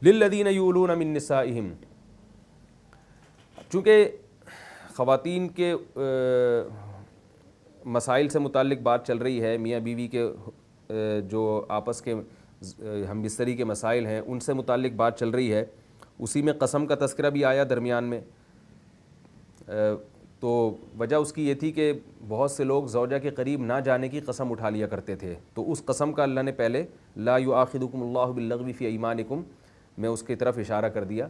للذین یولون من نسائہم، چونکہ خواتین کے مسائل سے متعلق بات چل رہی ہے، میاں بیوی کے جو آپس کے ہم بستری کے مسائل ہیں ان سے متعلق بات چل رہی ہے، اسی میں قسم کا تذکرہ بھی آیا درمیان میں۔ تو وجہ اس کی یہ تھی کہ بہت سے لوگ زوجہ کے قریب نہ جانے کی قسم اٹھا لیا کرتے تھے، تو اس قسم کا اللہ نے پہلے لا یؤاخذکم اللہ باللغو فی ایمانکم میں اس کی طرف اشارہ کر دیا،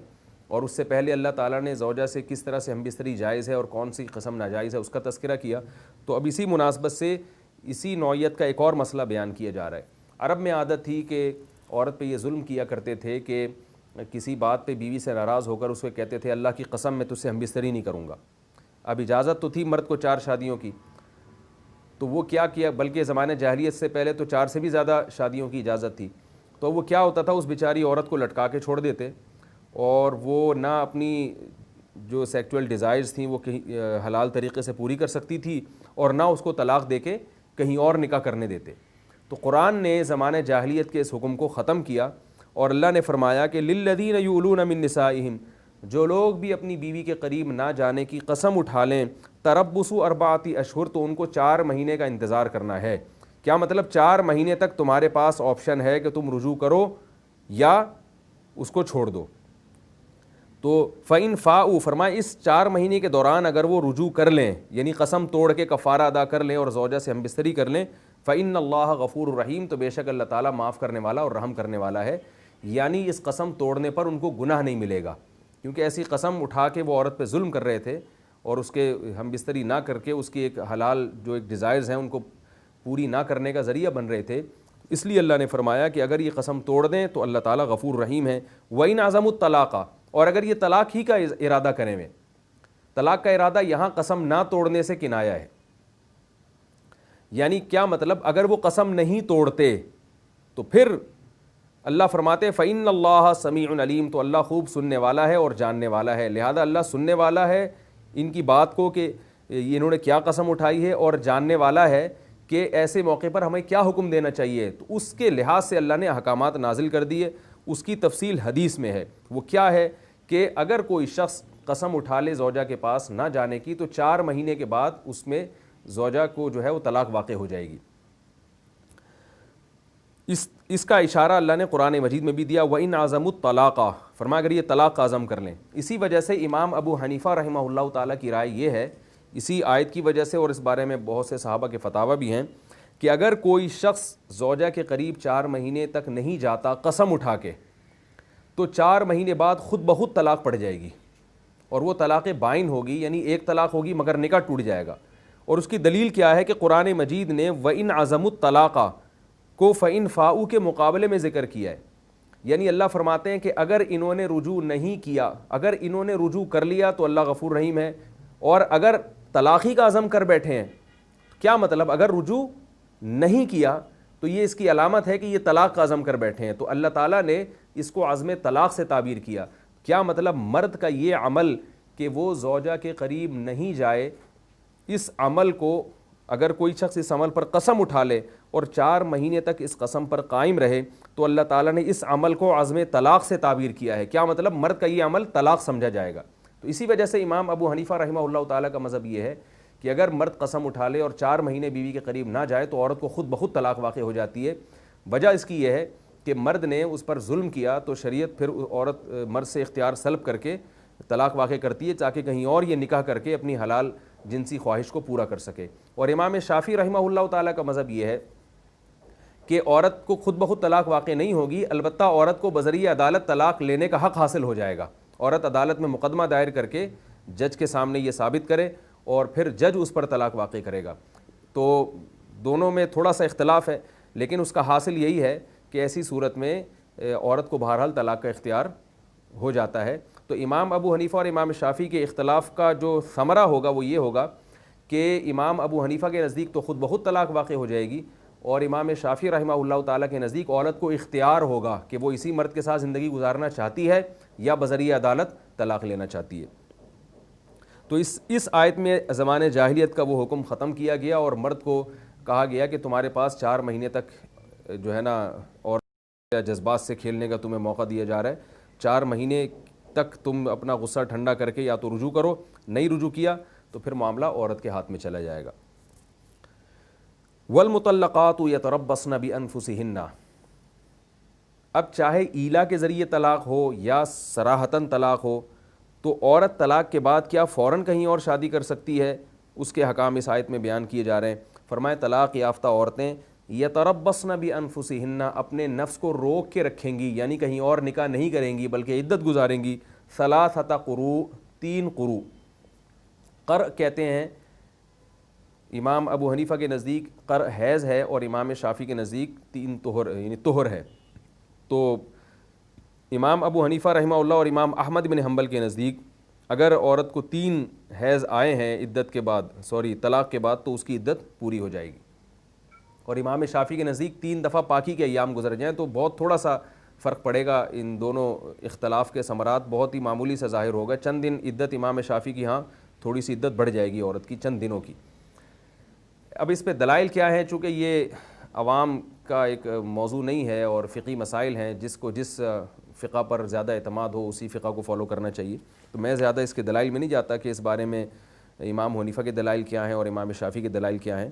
اور اس سے پہلے اللہ تعالیٰ نے زوجہ سے کس طرح سے ہم بستری جائز ہے اور کون سی قسم ناجائز ہے اس کا تذکرہ کیا۔ تو اب اسی مناسبت سے اسی نوعیت کا ایک اور مسئلہ بیان کیا جا رہا ہے۔ عرب میں عادت تھی کہ عورت پہ یہ ظلم کیا کرتے تھے کہ کسی بات پہ بیوی سے ناراض ہو کر اس کو کہتے تھے اللہ کی قسم میں تجھ سے ہم بستری نہیں کروں گا۔ اب اجازت تو تھی مرد کو 4 شادیوں کی، تو وہ کیا بلکہ زمانے جاہلیت سے پہلے تو 4 سے بھی زیادہ شادیوں کی اجازت تھی، تو وہ کیا ہوتا تھا، اس بیچاری عورت کو لٹکا کے چھوڑ دیتے، اور وہ نہ اپنی جو سیکچول ڈیزائرز تھیں وہ حلال طریقے سے پوری کر سکتی تھی، اور نہ اس کو طلاق دے کے کہیں اور نکاح کرنے دیتے۔ تو قرآن نے زمانے جاہلیت کے اس حکم کو ختم کیا، اور اللہ نے فرمایا کہ للذین یولون من نسائہم، جو لوگ بھی اپنی بیوی کے قریب نہ جانے کی قسم اٹھا لیں، تربصوا 4 اشہر، تو ان کو 4 مہینے کا انتظار کرنا ہے۔ کیا مطلب 4 مہینے تک تمہارے پاس آپشن ہے کہ تم رجوع کرو یا اس کو چھوڑ دو۔ تو فَإِن فَاءُوا، فرمایا اس 4 مہینے کے دوران اگر وہ رجوع کر لیں، یعنی قسم توڑ کے کفارہ ادا کر لیں اور زوجہ سے ہم بستری کر لیں، فَإِنَّ اللَّهَ غَفُورٌ رَحِيمٌ، تو بے شک اللہ تعالیٰ معاف کرنے والا اور رحم کرنے والا ہے۔ یعنی اس قسم توڑنے پر ان کو گناہ نہیں ملے گا، کیونکہ ایسی قسم اٹھا کے وہ عورت پہ ظلم کر رہے تھے اور اس کے ہم بستری نہ کر کے اس کی ایک حلال جو ایک ڈیزائرز ہیں ان کو پوری نہ کرنے کا ذریعہ بن رہے تھے۔ اس لیے اللہ نے فرمایا کہ اگر یہ قسم توڑ دیں تو اللہ تعالیٰ غفور رحیم ہے۔ وَإِنْ عَزَمُوا الطَّلَاقَ، اور اگر یہ طلاق ہی کا ارادہ کریں ہوئے، طلاق کا ارادہ یہاں قسم نہ توڑنے سے کنایا ہے، یعنی کیا مطلب، اگر وہ قسم نہیں توڑتے تو پھر اللہ فرماتے فَإِنَّ اللَّهَ سَمِيعٌ عَلِيمٌ، تو اللہ خوب سننے والا ہے اور جاننے والا ہے، لہذا اللہ سننے والا ہے ان کی بات کو کہ انہوں نے کیا قسم اٹھائی ہے، اور جاننے والا ہے کہ ایسے موقع پر ہمیں کیا حکم دینا چاہیے۔ تو اس کے لحاظ سے اللہ نے احکامات نازل کر دیے، اس کی تفصیل حدیث میں ہے۔ وہ کیا ہے کہ اگر کوئی شخص قسم اٹھا لے زوجہ کے پاس نہ جانے کی، تو 4 مہینے کے بعد اس میں زوجہ کو جو ہے وہ طلاق واقع ہو جائے گی۔ اس کا اشارہ اللہ نے قرآن مجید میں بھی دیا، وَإِنْ عَزَمُوا الطَّلَاقَ، فرمایا اگر یہ طلاق کا عزم کر لیں۔ اسی وجہ سے امام ابو حنیفہ رحمہ اللہ تعالیٰ کی رائے یہ ہے، اسی آیت کی وجہ سے، اور اس بارے میں بہت سے صحابہ کے فتاوی بھی ہیں، کہ اگر کوئی شخص زوجہ کے قریب 4 مہینے تک نہیں جاتا قسم اٹھا کے، تو 4 مہینے بعد خود بخود طلاق پڑ جائے گی، اور وہ طلاق بائن ہوگی، یعنی ایک طلاق ہوگی مگر نکاح ٹوٹ جائے گا۔ اور اس کی دلیل کیا ہے کہ قرآن مجید نے وَإِنْ عَزَمُوا الطَّلَاقَ کو فَإِنْ فَاءُوا کے مقابلے میں ذکر کیا ہے، یعنی اللہ فرماتے ہیں کہ اگر انہوں نے رجوع نہیں کیا، اگر انہوں نے رجوع کر لیا تو اللہ غفور رحیم ہے، اور اگر طلاقی کا عزم کر بیٹھے ہیں، کیا مطلب اگر رجوع نہیں کیا تو یہ اس کی علامت ہے کہ یہ طلاق کا عزم کر بیٹھے ہیں، تو اللہ تعالیٰ نے اس کو عزم طلاق سے تعبیر کیا۔ کیا مطلب مرد کا یہ عمل کہ وہ زوجہ کے قریب نہیں جائے، اس عمل کو اگر کوئی شخص اس عمل پر قسم اٹھا لے اور 4 مہینے تک اس قسم پر قائم رہے، تو اللہ تعالیٰ نے اس عمل کو عزم طلاق سے تعبیر کیا ہے۔ کیا مطلب مرد کا یہ عمل طلاق سمجھا جائے گا۔ تو اسی وجہ سے امام ابو حنیفہ رحمہ اللہ تعالیٰ کا مذہب یہ ہے کہ اگر مرد قسم اٹھا لے اور 4 مہینے بیوی کے قریب نہ جائے تو عورت کو خود بخود طلاق واقع ہو جاتی ہے۔ وجہ اس کی یہ ہے کہ مرد نے اس پر ظلم کیا تو شریعت پھر عورت مرد سے اختیار سلب کر کے طلاق واقع کرتی ہے، تاکہ کہیں اور یہ نکاح کر کے اپنی حلال جنسی خواہش کو پورا کر سکے۔ اور امام شافعی رحمہ اللہ تعالیٰ کا مذہب یہ ہے کہ عورت کو خود بخود طلاق واقع نہیں ہوگی، البتہ عورت کو بذریعہ عدالت طلاق لینے کا حق حاصل ہو جائے گا۔ عورت عدالت میں مقدمہ دائر کر کے جج کے سامنے یہ ثابت کرے اور پھر جج اس پر طلاق واقع کرے گا۔ تو دونوں میں تھوڑا سا اختلاف ہے، لیکن اس کا حاصل یہی ہے کہ ایسی صورت میں عورت کو بہرحال طلاق کا اختیار ہو جاتا ہے۔ تو امام ابو حنیفہ اور امام شافعی کے اختلاف کا جو ثمرہ ہوگا وہ یہ ہوگا کہ امام ابو حنیفہ کے نزدیک تو خود بخود طلاق واقع ہو جائے گی، اور امام شافعی رحمہ اللہ تعالیٰ کے نزدیک عورت کو اختیار ہوگا کہ وہ اسی مرد کے ساتھ زندگی گزارنا چاہتی ہے یا بذریعہ عدالت طلاق لینا چاہتی ہے۔ تو اس آیت میں زمانے جاہلیت کا وہ حکم ختم کیا گیا، اور مرد کو کہا گیا کہ تمہارے پاس 4 مہینے تک جو ہے نا اور جذبات سے کھیلنے کا تمہیں موقع دیا جا رہا ہے، 4 مہینے تک تم اپنا غصہ ٹھنڈا کر کے یا تو رجوع کرو، نہیں رجوع کیا تو پھر معاملہ عورت کے ہاتھ میں چلا جائے گا۔ والمطلقات یتربصن بانفسہن، اب چاہے ایلا کے ذریعے طلاق ہو یا صراحتاً طلاق ہو، تو عورت طلاق کے بعد کیا فوراً کہیں اور شادی کر سکتی ہے؟ اس کے حکام اس آیت میں بیان کیے جا رہے ہیں۔ فرمائے طلاق یافتہ عورتیں یتربصن بانفسہن، اپنے نفس کو روک کے رکھیں گی، یعنی کہیں اور نکاح نہیں کریں گی بلکہ عدت گزاریں گی، ثلاثۃ قروء، 3 قروء۔ قرء کہتے ہیں امام ابو حنیفہ کے نزدیک قرء حیض ہے، اور امام شافعی کے نزدیک 3 طہر یعنی طہر ہے۔ تو امام ابو حنیفہ رحمہ اللہ اور امام احمد بن حنبل کے نزدیک اگر عورت کو 3 حیض آئے ہیں عدت کے بعد طلاق کے بعد تو اس کی عدت پوری ہو جائے گی، اور امام شافعی کے نزدیک 3 دفعہ پاکی کے ایام گزر جائیں تو بہت تھوڑا سا فرق پڑے گا، ان دونوں اختلاف کے ثمرات بہت ہی معمولی سے ظاہر ہوگا۔ چند دن عدت امام شافعی کی ہاں تھوڑی سی عدت بڑھ جائے گی عورت کی چند دنوں کی۔ اب اس پہ دلائل کیا ہے؟ چونکہ یہ عوام کا ایک موضوع نہیں ہے اور فقہی مسائل ہیں، جس کو جس فقہ پر زیادہ اعتماد ہو اسی فقہ کو فالو کرنا چاہیے، تو میں زیادہ اس کے دلائل میں نہیں جاتا کہ اس بارے میں امام حنیفہ کے دلائل کیا ہیں اور امام شافعی کے دلائل کیا ہیں۔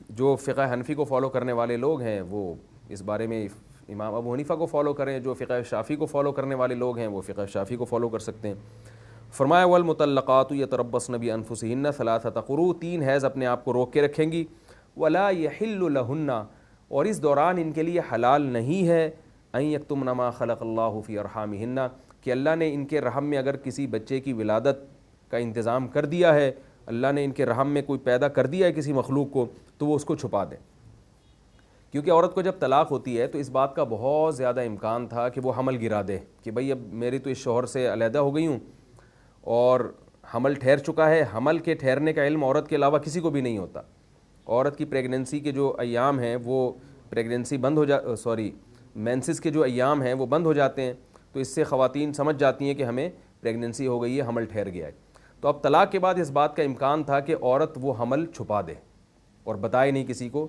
جو فقہ حنفی کو فالو کرنے والے لوگ ہیں وہ اس بارے میں امام ابو حنیفہ کو فالو کریں، جو فقہ شافعی کو فالو کرنے والے لوگ ہیں وہ فقہ شافعی کو فالو کر سکتے ہیں۔ فرمایا والمطلقات یتربصن بانفسہن ثلاثۃ قروء، 3 حیض اپنے آپ کو روک کے رکھیں گی، ولا یحل لہن، اور اس دوران ان کے لیے حلال نہیں ہے، ان یکتمن ما خلق اللہ فی ارحامہن، کہ اللہ نے ان کے رحم میں اگر کسی بچے کی ولادت کا انتظام کر دیا ہے، اللہ نے ان کے رحم میں کوئی پیدا کر دیا ہے کسی مخلوق کو، تو وہ اس کو چھپا دیں۔ کیونکہ عورت کو جب طلاق ہوتی ہے تو اس بات کا بہت زیادہ امکان تھا کہ وہ حمل گرا دے کہ بھئی اب میری تو اس شوہر سے علیحدہ ہو گئی ہوں اور حمل ٹھہر چکا ہے۔ حمل کے ٹھہرنے کا علم عورت کے علاوہ کسی کو بھی نہیں ہوتا۔ عورت کی پریگننسی کے جو ایام ہیں وہ پریگننسی بند ہو مینسس کے جو ایام ہیں وہ بند ہو جاتے ہیں، تو اس سے خواتین سمجھ جاتی ہیں کہ ہمیں پریگننسی ہو گئی ہے، حمل ٹھہر گیا ہے۔ تو اب طلاق کے بعد اس بات کا امکان تھا کہ عورت وہ حمل چھپا دے اور بتائے نہیں کسی کو،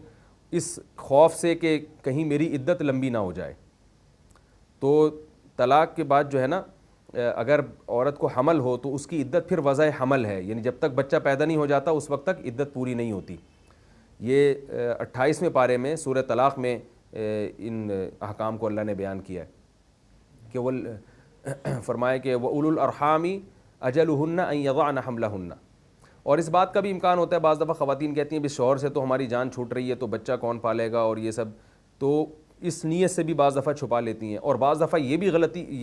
اس خوف سے کہ کہیں میری عدت لمبی نہ ہو جائے۔ تو طلاق کے بعد جو ہے نا، اگر عورت کو حمل ہو تو اس کی عدت پھر وضع حمل ہے، یعنی جب تک بچہ پیدا نہیں ہو جاتا اس وقت تک عدت پوری نہیں ہوتی۔ یہ 28ویں پارے میں سورہ طلاق میں ان احکام کو اللہ نے بیان کیا ہے کہ وہ فرمائے کہ وَأُولُو الْأَرْحَامِ أَجَلُهُنَّ أَن يَضَعْنَ حَمْلَهُنَّ، اور اس بات کا بھی امکان ہوتا ہے بعض دفعہ خواتین کہتی ہیں بھی شوہر سے تو ہماری جان چھوٹ رہی ہے تو بچہ کون پالے گا، اور یہ سب، تو اس نیت سے بھی بعض دفعہ چھپا لیتی ہیں۔ اور بعض دفعہ یہ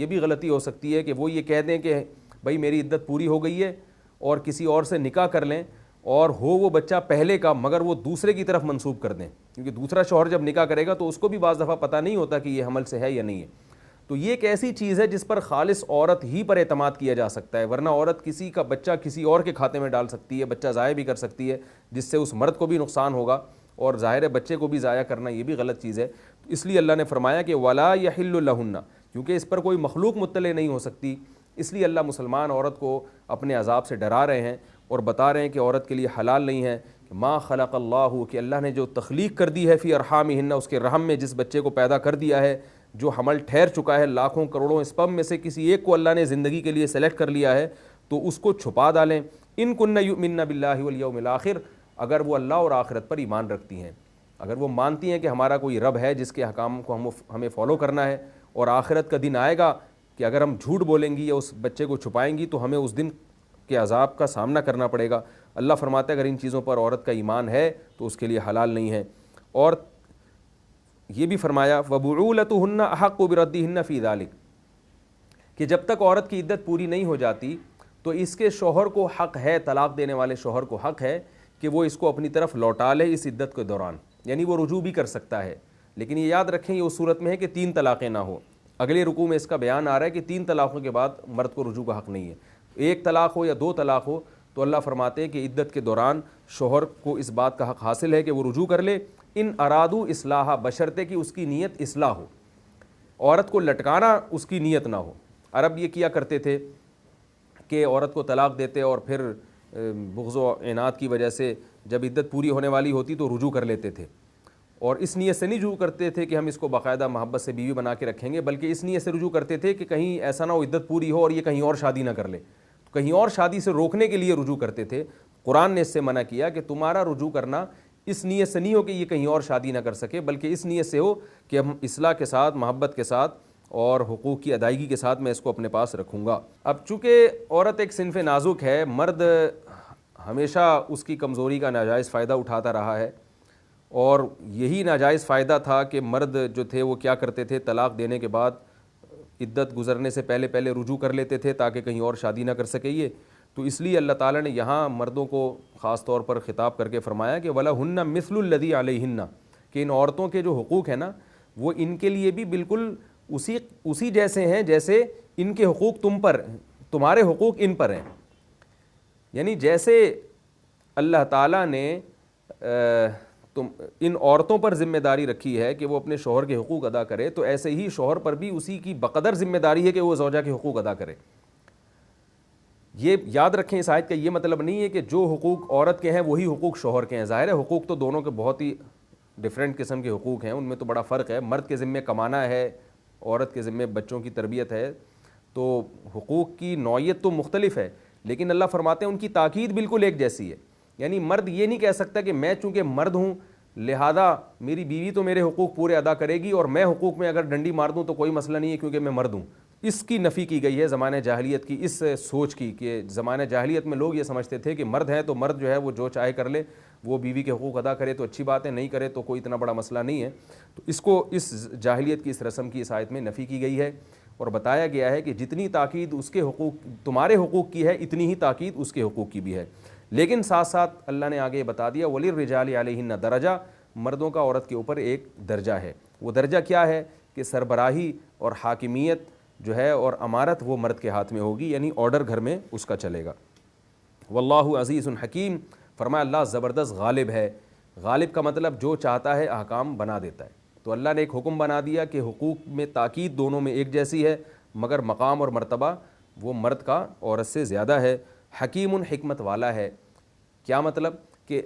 بھی غلطی ہو سکتی ہے کہ وہ یہ کہہ دیں کہ بھائی میری عدت پوری ہو گئی ہے اور کسی اور سے نکاح کر لیں، اور ہو وہ بچہ پہلے کا مگر وہ دوسرے کی طرف منسوب کر دیں، کیونکہ دوسرا شوہر جب نکاح کرے گا تو اس کو بھی بعض دفعہ پتہ نہیں ہوتا کہ یہ حمل سے ہے یا نہیں ہے۔ تو یہ ایک ایسی چیز ہے جس پر خالص عورت ہی پر اعتماد کیا جا سکتا ہے، ورنہ عورت کسی کا بچہ کسی اور کے کھاتے میں ڈال سکتی ہے، بچہ ضائع بھی کر سکتی ہے، جس سے اس مرد کو بھی نقصان ہوگا، اور ظاہر ہے بچے کو بھی ضائع کرنا یہ بھی غلط چیز ہے۔ اس لیے اللہ نے فرمایا کہ ولا یحل لہن، کیونکہ اس پر کوئی مخلوق مطلع نہیں ہو سکتی، اس لیے اللہ مسلمان عورت کو اپنے عذاب سے ڈرا رہے ہیں اور بتا رہے ہیں کہ عورت کے لیے حلال نہیں ہے کہ ما خلق اللہ، کہ اللہ نے جو تخلیق کر دی ہے فی ارحامہن، اس کے رحم میں جس بچے کو پیدا کر دیا ہے، جو حمل ٹھہر چکا ہے، لاکھوں کروڑوں اسپم میں سے کسی ایک کو اللہ نے زندگی کے لیے سلیکٹ کر لیا ہے، تو اس کو چھپا ڈالیں۔ ان کن یؤمنن باللہ والیوم الآخر، اگر وہ اللہ اور آخرت پر ایمان رکھتی ہیں، اگر وہ مانتی ہیں کہ ہمارا کوئی رب ہے جس کے احکام کو ہمیں فالو کرنا ہے، اور آخرت کا دن آئے گا کہ اگر ہم جھوٹ بولیں گی یا اس بچے کو چھپائیں گی تو ہمیں اس دن کے عذاب کا سامنا کرنا پڑے گا۔ اللہ فرماتا ہے اگر ان چیزوں پر عورت کا ایمان ہے تو اس کے لیے حلال نہیں ہے۔ اور یہ بھی فرمایا وَبُعُولَتُهُنَّ أَحَقُّ بِرَدِّهِنَّ فِي ذَلِكَ، کہ جب تک عورت کی عدت پوری نہیں ہو جاتی تو اس کے شوہر کو حق ہے، طلاق دینے والے شوہر کو حق ہے کہ وہ اس کو اپنی طرف لوٹا لے اس عدت کے دوران، یعنی وہ رجوع بھی کر سکتا ہے۔ لیکن یہ یاد رکھیں یہ اس صورت میں ہے کہ 3 طلاقیں نہ ہو۔ اگلے رکوع میں اس کا بیان آ رہا ہے کہ 3 طلاقوں کے بعد مرد کو رجوع کا حق نہیں ہے، 1 طلاق ہو یا 2 طلاق ہو، تو اللہ فرماتے ہیں کہ عدت کے دوران شوہر کو اس بات کا حق حاصل ہے کہ وہ رجوع کر لے، ان ارادو اصلاح، بشرطے کہ اس کی نیت اصلاح ہو، عورت کو لٹکانا اس کی نیت نہ ہو۔ عرب یہ کیا کرتے تھے کہ عورت کو طلاق دیتے اور پھر بغض و عناد کی وجہ سے جب عدت پوری ہونے والی ہوتی تو رجوع کر لیتے تھے، اور اس نیت سے نہیں رجوع کرتے تھے کہ ہم اس کو باقاعدہ محبت سے بیوی بنا کے رکھیں گے، بلکہ اس نیت سے رجوع کرتے تھے کہ کہیں ایسا نہ ہو عدت پوری ہو اور یہ کہیں اور شادی نہ کر لے، کہیں اور شادی سے روکنے کے لیے رجوع کرتے تھے۔ قرآن نے اس سے منع کیا کہ تمہارا رجوع کرنا اس نیت سے نہیں ہو کہ یہ کہیں اور شادی نہ کر سکے، بلکہ اس نیت سے ہو کہ ہم اصلاح کے ساتھ، محبت کے ساتھ اور حقوق کی ادائیگی کے ساتھ میں اس کو اپنے پاس رکھوں گا۔ اب چونکہ عورت ایک صنف نازک ہے، مرد ہمیشہ اس کی کمزوری کا ناجائز فائدہ اٹھاتا رہا ہے، اور یہی ناجائز فائدہ تھا کہ مرد جو تھے وہ کیا کرتے تھے، طلاق دینے کے بعد عدت گزرنے سے پہلے پہلے رجوع کر لیتے تھے تاکہ کہیں اور شادی نہ کر سکے یہ۔ تو اس لیے اللہ تعالیٰ نے یہاں مردوں کو خاص طور پر خطاب کر کے فرمایا کہ وَلَهُنَّ مِثْلُ الَّذِي عَلَيْهِنَّ، کہ ان عورتوں کے جو حقوق ہیں نا وہ ان کے لیے بھی بالکل اسی جیسے ہیں جیسے ان کے حقوق تم پر، تمہارے حقوق ان پر ہیں۔ یعنی جیسے اللہ تعالیٰ نے ان عورتوں پر ذمہ داری رکھی ہے کہ وہ اپنے شوہر کے حقوق ادا کرے، تو ایسے ہی شوہر پر بھی اسی کی بقدر ذمہ داری ہے کہ وہ زوجہ کے حقوق ادا کرے۔ یہ یاد رکھیں، اس آیت کا یہ مطلب نہیں ہے کہ جو حقوق عورت کے ہیں وہی حقوق شوہر کے ہیں۔ ظاہر ہے حقوق تو دونوں کے بہت ہی ڈیفرنٹ قسم کے حقوق ہیں، ان میں تو بڑا فرق ہے۔ مرد کے ذمہ کمانا ہے، عورت کے ذمہ بچوں کی تربیت ہے، تو حقوق کی نوعیت تو مختلف ہے، لیکن اللہ فرماتے ہیں ان کی تاکید بالکل ایک جیسی ہے۔ یعنی مرد یہ نہیں کہہ سکتا کہ میں چونکہ مرد ہوں لہذا میری بیوی تو میرے حقوق پورے ادا کرے گی، اور میں حقوق میں اگر ڈنڈی مار دوں تو کوئی مسئلہ نہیں ہے کیونکہ میں مرد ہوں۔ اس کی نفی کی گئی ہے زمانہ جاہلیت کی اس سوچ کی، کہ زمانہ جاہلیت میں لوگ یہ سمجھتے تھے کہ مرد ہے تو مرد جو ہے وہ جو چاہے کر لے، وہ بیوی کے حقوق ادا کرے تو اچھی بات ہے، نہیں کرے تو کوئی اتنا بڑا مسئلہ نہیں ہے۔ تو اس کو اس جاہلیت کی اس رسم کی اس آیت میں نفی کی گئی ہے، اور بتایا گیا ہے کہ جتنی تاکید اس کے حقوق تمہارے حقوق کی ہے اتنی ہی تاکید اس کے حقوق کی بھی ہے۔ لیکن ساتھ ساتھ اللہ نے آگے بتا دیا وَلِلرِّجَالِ عَلَيْهِنَّ درجہ، مردوں کا عورت کے اوپر ایک درجہ ہے۔ وہ درجہ کیا ہے کہ سربراہی اور حاکمیت جو ہے اور امارت وہ مرد کے ہاتھ میں ہوگی، یعنی آرڈر گھر میں اس کا چلے گا۔ واللہ عزیز حکیم، فرمایا اللہ زبردست غالب ہے۔ غالب کا مطلب جو چاہتا ہے احکام بنا دیتا ہے۔ تو اللہ نے ایک حکم بنا دیا کہ حقوق میں تاکید دونوں میں ایک جیسی ہے، مگر مقام اور مرتبہ وہ مرد کا عورت سے زیادہ ہے۔ حکیم حکمت والا ہے۔ کیا مطلب کہ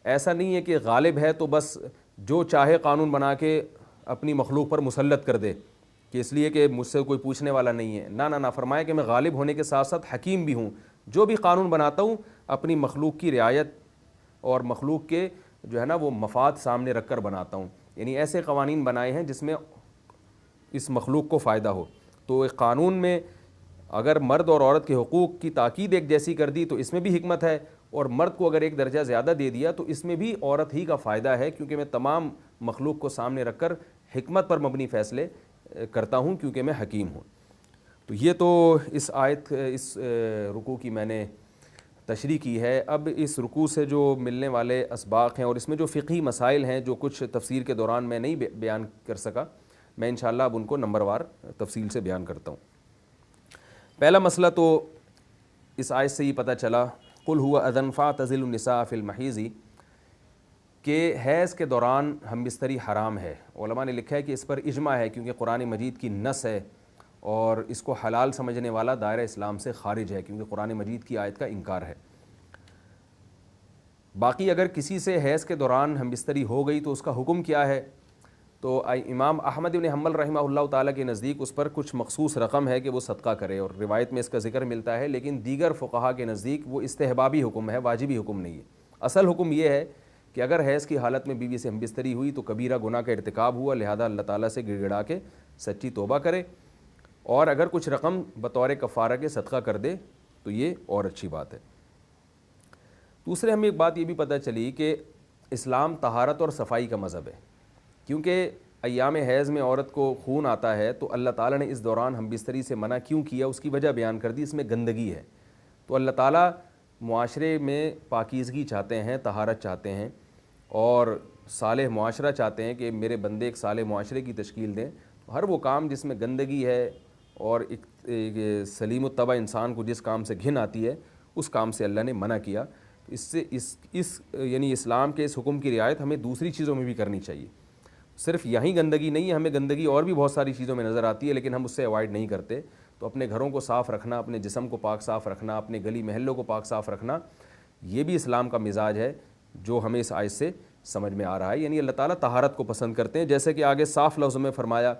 ایسا نہیں ہے کہ غالب ہے تو بس جو چاہے قانون بنا کے اپنی مخلوق پر مسلط کر دے، کہ اس لیے کہ مجھ سے کوئی پوچھنے والا نہیں ہے۔ نہ فرمایا کہ میں غالب ہونے کے ساتھ ساتھ حکیم بھی ہوں، جو بھی قانون بناتا ہوں اپنی مخلوق کی رعایت اور مخلوق کے جو ہے نا وہ مفاد سامنے رکھ کر بناتا ہوں۔ یعنی ایسے قوانین بنائے ہیں جس میں اس مخلوق کو فائدہ ہو۔ تو ایک قانون میں اگر مرد اور عورت کے حقوق کی تاکید ایک جیسی کر دی تو اس میں بھی حکمت ہے، اور مرد کو اگر ایک درجہ زیادہ دے دیا تو اس میں بھی عورت ہی کا فائدہ ہے، کیونکہ میں تمام مخلوق کو سامنے رکھ کر حکمت پر مبنی فیصلے کرتا ہوں کیونکہ میں حکیم ہوں۔ تو یہ تو اس آیت اس رکوع کی میں نے تشریح کی ہے۔ اب اس رکوع سے جو ملنے والے اسباق ہیں اور اس میں جو فقہی مسائل ہیں جو کچھ تفسیر کے دوران میں نہیں بیان کر سکا، میں انشاءاللہ اب ان کو نمبر وار تفصیل سے بیان کرتا ہوں۔ پہلا مسئلہ تو اس آیت سے ہی پتہ چلا قُلْ هُوَ أَذًى فَاعْتَزِلُوا النِّسَاءَ فِي الْمَحِيضِ، کہ حیض کے دوران ہم بستری حرام ہے۔ علماء نے لکھا ہے کہ اس پر اجماع ہے کیونکہ قرآن مجید کی نص ہے، اور اس کو حلال سمجھنے والا دائرہ اسلام سے خارج ہے کیونکہ قرآن مجید کی آیت کا انکار ہے۔ باقی اگر کسی سے حیض کے دوران ہم بستری ہو گئی تو اس کا حکم کیا ہے؟ تو امام احمد بن حنبل رحمہ اللہ تعالیٰ کے نزدیک اس پر کچھ مخصوص رقم ہے کہ وہ صدقہ کرے، اور روایت میں اس کا ذکر ملتا ہے، لیکن دیگر فقہا کے نزدیک وہ استحبابی حکم ہے، واجبی حکم نہیں ہے۔ اصل حکم یہ ہے کہ اگر حیض کی حالت میں بیوی سے ہم بستری ہوئی تو کبیرہ گناہ کا ارتکاب ہوا، لہذا اللہ تعالیٰ سے گڑ گڑا کے سچی توبہ کرے، اور اگر کچھ رقم بطور کفارہ کے صدقہ کر دے تو یہ اور اچھی بات ہے۔ دوسرے ہمیں ایک بات یہ بھی پتہ چلی کہ اسلام طہارت اور صفائی کا مذہب ہے، کیونکہ ایام حیض میں عورت کو خون آتا ہے تو اللہ تعالیٰ نے اس دوران ہم بستری سے منع کیوں کیا اس کی وجہ بیان کر دی، اس میں گندگی ہے۔ تو اللہ تعالیٰ معاشرے میں پاکیزگی چاہتے ہیں، طہارت چاہتے ہیں، اور صالح معاشرہ چاہتے ہیں کہ میرے بندے ایک صالح معاشرے کی تشکیل دیں۔ ہر وہ کام جس میں گندگی ہے اور ایک سلیم الطبع انسان کو جس کام سے گھن آتی ہے اس کام سے اللہ نے منع کیا۔ اس سے یعنی اسلام کے اس حکم کی رعایت ہمیں دوسری چیزوں میں بھی کرنی چاہیے۔ صرف یہیں گندگی نہیں ہے، ہمیں گندگی اور بھی بہت ساری چیزوں میں نظر آتی ہے لیکن ہم اس سے اوائڈ نہیں کرتے۔ تو اپنے گھروں کو صاف رکھنا، اپنے جسم کو پاک صاف رکھنا، اپنے گلی محلوں کو پاک صاف رکھنا، یہ بھی اسلام کا مزاج ہے جو ہمیں اس آیت سے سمجھ میں آ رہا ہے. یعنی اللہ تعالیٰ طہارت کو پسند کرتے ہیں, جیسے کہ آگے صاف لفظوں میں فرمایا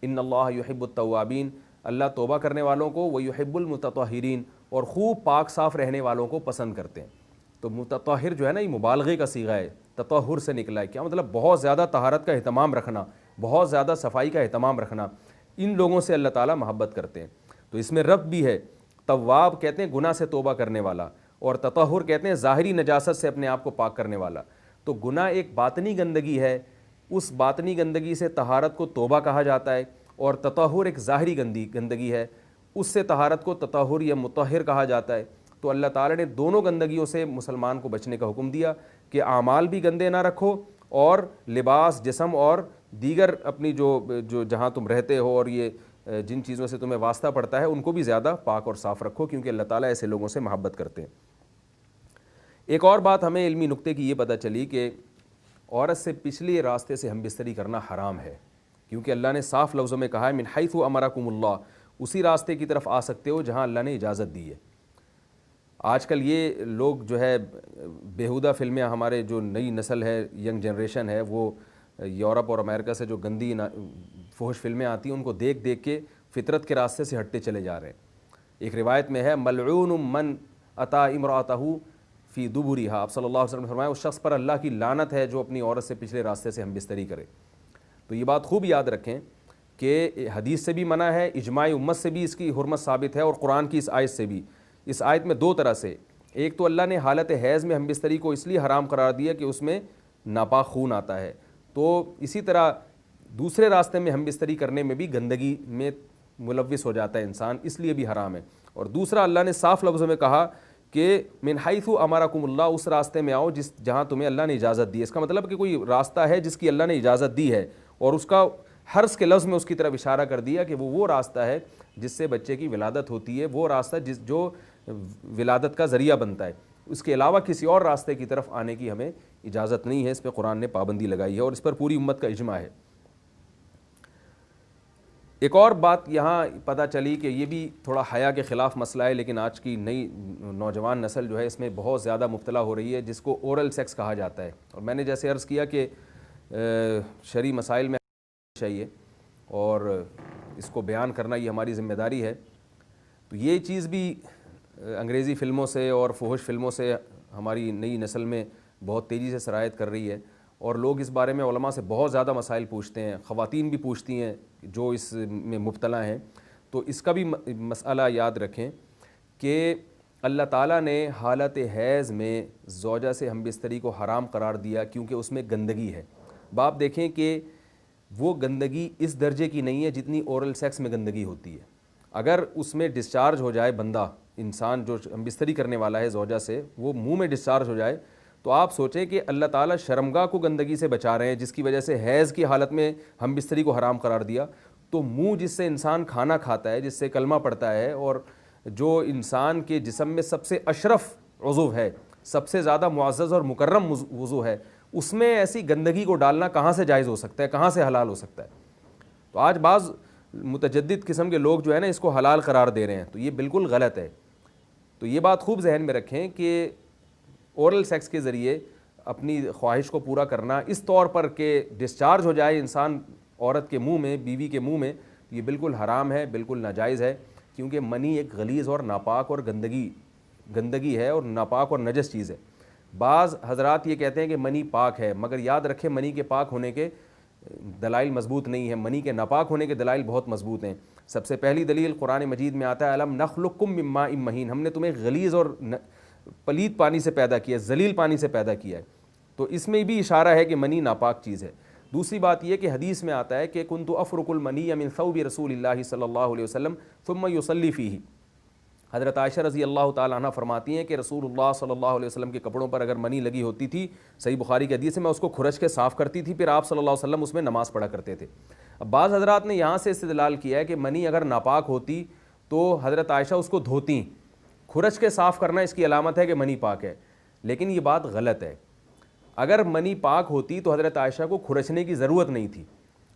ان اللہ یحب التوابین, اللہ توبہ کرنے والوں کو, وہ یحب المتطہرین, اور خوب پاک صاف رہنے والوں کو پسند کرتے ہیں. تو متطہر جو ہے نا یہ مبالغے کا صیغہ ہے, تطہر سے نکلا ہے. کیا مطلب؟ بہت زیادہ طہارت کا اہتمام رکھنا, بہت زیادہ صفائی کا اہتمام رکھنا. ان لوگوں سے اللہ تعالیٰ محبت کرتے ہیں. تو اس میں رب بھی ہے. تواب کہتے ہیں گناہ سے توبہ کرنے والا, اور تطہر کہتے ہیں ظاہری نجاست سے اپنے آپ کو پاک کرنے والا. تو گناہ ایک باطنی گندگی ہے, اس باطنی گندگی سے طہارت کو توبہ کہا جاتا ہے, اور تطہر ایک ظاہری گندگی ہے, اس سے طہارت کو تطہر یا مطہر کہا جاتا ہے. تو اللہ تعالیٰ نے دونوں گندگیوں سے مسلمان کو بچنے کا حکم دیا کہ اعمال بھی گندے نہ رکھو, اور لباس, جسم اور دیگر اپنی جو جہاں تم رہتے ہو اور یہ جن چیزوں سے تمہیں واسطہ پڑتا ہے ان کو بھی زیادہ پاک اور صاف رکھو, کیونکہ اللہ تعالیٰ ایسے لوگوں سے محبت کرتے ہیں. ایک اور بات ہمیں علمی نکتے کی یہ پتہ چلی کہ عورت سے پچھلے راستے سے ہم بستری کرنا حرام ہے, کیونکہ اللہ نے صاف لفظوں میں کہا ہے من حیث امرکم اللہ, اسی راستے کی طرف آ سکتے ہو جہاں اللہ نے اجازت دی ہے. آج کل یہ لوگ جو ہے بیہودہ فلمیں, ہمارے جو نئی نسل ہے, ینگ جنریشن ہے, وہ یورپ اور امریکہ سے جو گندی فحش فلمیں آتی ہیں ان کو دیکھ دیکھ کے فطرت کے راستے سے ہٹتے چلے جا رہے ہیں. ایک روایت میں ہے ملعون من اتا امرأتہ فی دبرہا, آپ صلی اللہ علیہ وسلم نے فرمایا اس شخص پر اللہ کی لعنت ہے جو اپنی عورت سے پچھلے راستے سے ہم بستری کرے. تو یہ بات خوب یاد رکھیں کہ حدیث سے بھی منع ہے, اجماع امت سے بھی اس کی حرمت ثابت ہے, اور قرآن کی اس آیت سے بھی. اس آیت میں دو طرح سے, ایک تو اللہ نے حالت حیض میں ہم بستری کو اس لیے حرام قرار دیا کہ اس میں ناپاک خون آتا ہے, تو اسی طرح دوسرے راستے میں ہم بستری کرنے میں بھی گندگی میں ملوث ہو جاتا ہے انسان, اس لیے بھی حرام ہے. اور دوسرا اللہ نے صاف لفظوں میں کہا کہ من حیث امرکم اللہ, اس راستے میں آؤ جہاں تمہیں اللہ نے اجازت دی ہے. اس کا مطلب کہ کوئی راستہ ہے جس کی اللہ نے اجازت دی ہے, اور اس کا حرص کے لفظ میں اس کی طرف اشارہ کر دیا کہ وہ راستہ ہے جس سے بچے کی ولادت ہوتی ہے, وہ راستہ جو ولادت کا ذریعہ بنتا ہے. اس کے علاوہ کسی اور راستے کی طرف آنے کی ہمیں اجازت نہیں ہے. اس پہ قرآن نے پابندی لگائی ہے, اور اس پر پوری امت کا اجماع ہے. ایک اور بات یہاں پتہ چلی کہ یہ بھی تھوڑا حیا کے خلاف مسئلہ ہے, لیکن آج کی نئی نوجوان نسل جو ہے اس میں بہت زیادہ مبتلا ہو رہی ہے, جس کو اورل سیکس کہا جاتا ہے. اور میں نے جیسے عرض کیا کہ شرعی مسائل میں چاہیے اور اس کو بیان کرنا یہ ہماری ذمہ داری ہے. تو یہ چیز بھی انگریزی فلموں سے اور فحش فلموں سے ہماری نئی نسل میں بہت تیزی سے سرایت کر رہی ہے, اور لوگ اس بارے میں علماء سے بہت زیادہ مسائل پوچھتے ہیں, خواتین بھی پوچھتی ہیں جو اس میں مبتلا ہیں. تو اس کا بھی مسئلہ یاد رکھیں کہ اللہ تعالیٰ نے حالت حیض میں زوجہ سے ہم بستری کو حرام قرار دیا کیونکہ اس میں گندگی ہے. باپ دیکھیں کہ وہ گندگی اس درجے کی نہیں ہے جتنی اورل سیکس میں گندگی ہوتی ہے. اگر اس میں ڈسچارج ہو جائے بندہ, انسان جو ہم بستری کرنے والا ہے زوجہ سے, وہ منہ میں ڈسچارج ہو جائے, تو آپ سوچیں کہ اللہ تعالیٰ شرمگاہ کو گندگی سے بچا رہے ہیں, جس کی وجہ سے حیض کی حالت میں ہم بستری کو حرام قرار دیا. تو منہ جس سے انسان کھانا کھاتا ہے, جس سے کلمہ پڑتا ہے, اور جو انسان کے جسم میں سب سے اشرف عضو ہے, سب سے زیادہ معزز اور مکرم عضو ہے, اس میں ایسی گندگی کو ڈالنا کہاں سے جائز ہو سکتا ہے, کہاں سے حلال ہو سکتا ہے. تو آج بعض متجدد قسم کے لوگ جو ہے نا اس کو حلال قرار دے رہے ہیں, تو یہ بالکل غلط ہے. تو یہ بات خوب ذہن میں رکھیں کہ اورل سیکس کے ذریعے اپنی خواہش کو پورا کرنا اس طور پر کہ ڈسچارج ہو جائے انسان عورت کے منہ میں, بیوی کے منہ میں, یہ بالکل حرام ہے, بالکل ناجائز ہے. کیونکہ منی ایک غلیظ اور ناپاک اور گندگی ہے, اور ناپاک اور نجس چیز ہے. بعض حضرات یہ کہتے ہیں کہ منی پاک ہے, مگر یاد رکھیں منی کے پاک ہونے کے دلائل مضبوط نہیں ہیں, منی کے ناپاک ہونے کے دلائل بہت مضبوط ہیں. سب سے پہلی دلیل قرآن مجید میں آتا ہے الم نخلقکم من ماء مہین, ہم نے تمہیں غلیظ اور پلید پانی سے پیدا کیا ہے, ذلیل پانی سے پیدا کیا ہے. تو اس میں بھی اشارہ ہے کہ منی ناپاک چیز ہے. دوسری بات یہ کہ حدیث میں آتا ہے کہ کنت افرق المنی من ثوب رسول اللہ صلی اللہ علیہ وسلم ثم یصلی فیہ. حضرت عائشہ رضی اللہ تعالیٰ عنہ فرماتی ہیں کہ رسول اللہ صلی اللہ علیہ وسلم کے کپڑوں پر اگر منی لگی ہوتی تھی, صحیح بخاری کی حدیث ہے, میں اس کو کھرچ کے صاف کرتی تھی, پھر آپ صلی اللہ علیہ وسلم اس میں نماز پڑھا کرتے تھے. اب بعض حضرات نے یہاں سے استدلال کیا ہے کہ منی اگر ناپاک ہوتی تو حضرت عائشہ اس کو دھوتی, کھرچ کے صاف کرنا اس کی علامت ہے کہ منی پاک ہے. لیکن یہ بات غلط ہے. اگر منی پاک ہوتی تو حضرت عائشہ کو کھرچنے کی ضرورت نہیں تھی.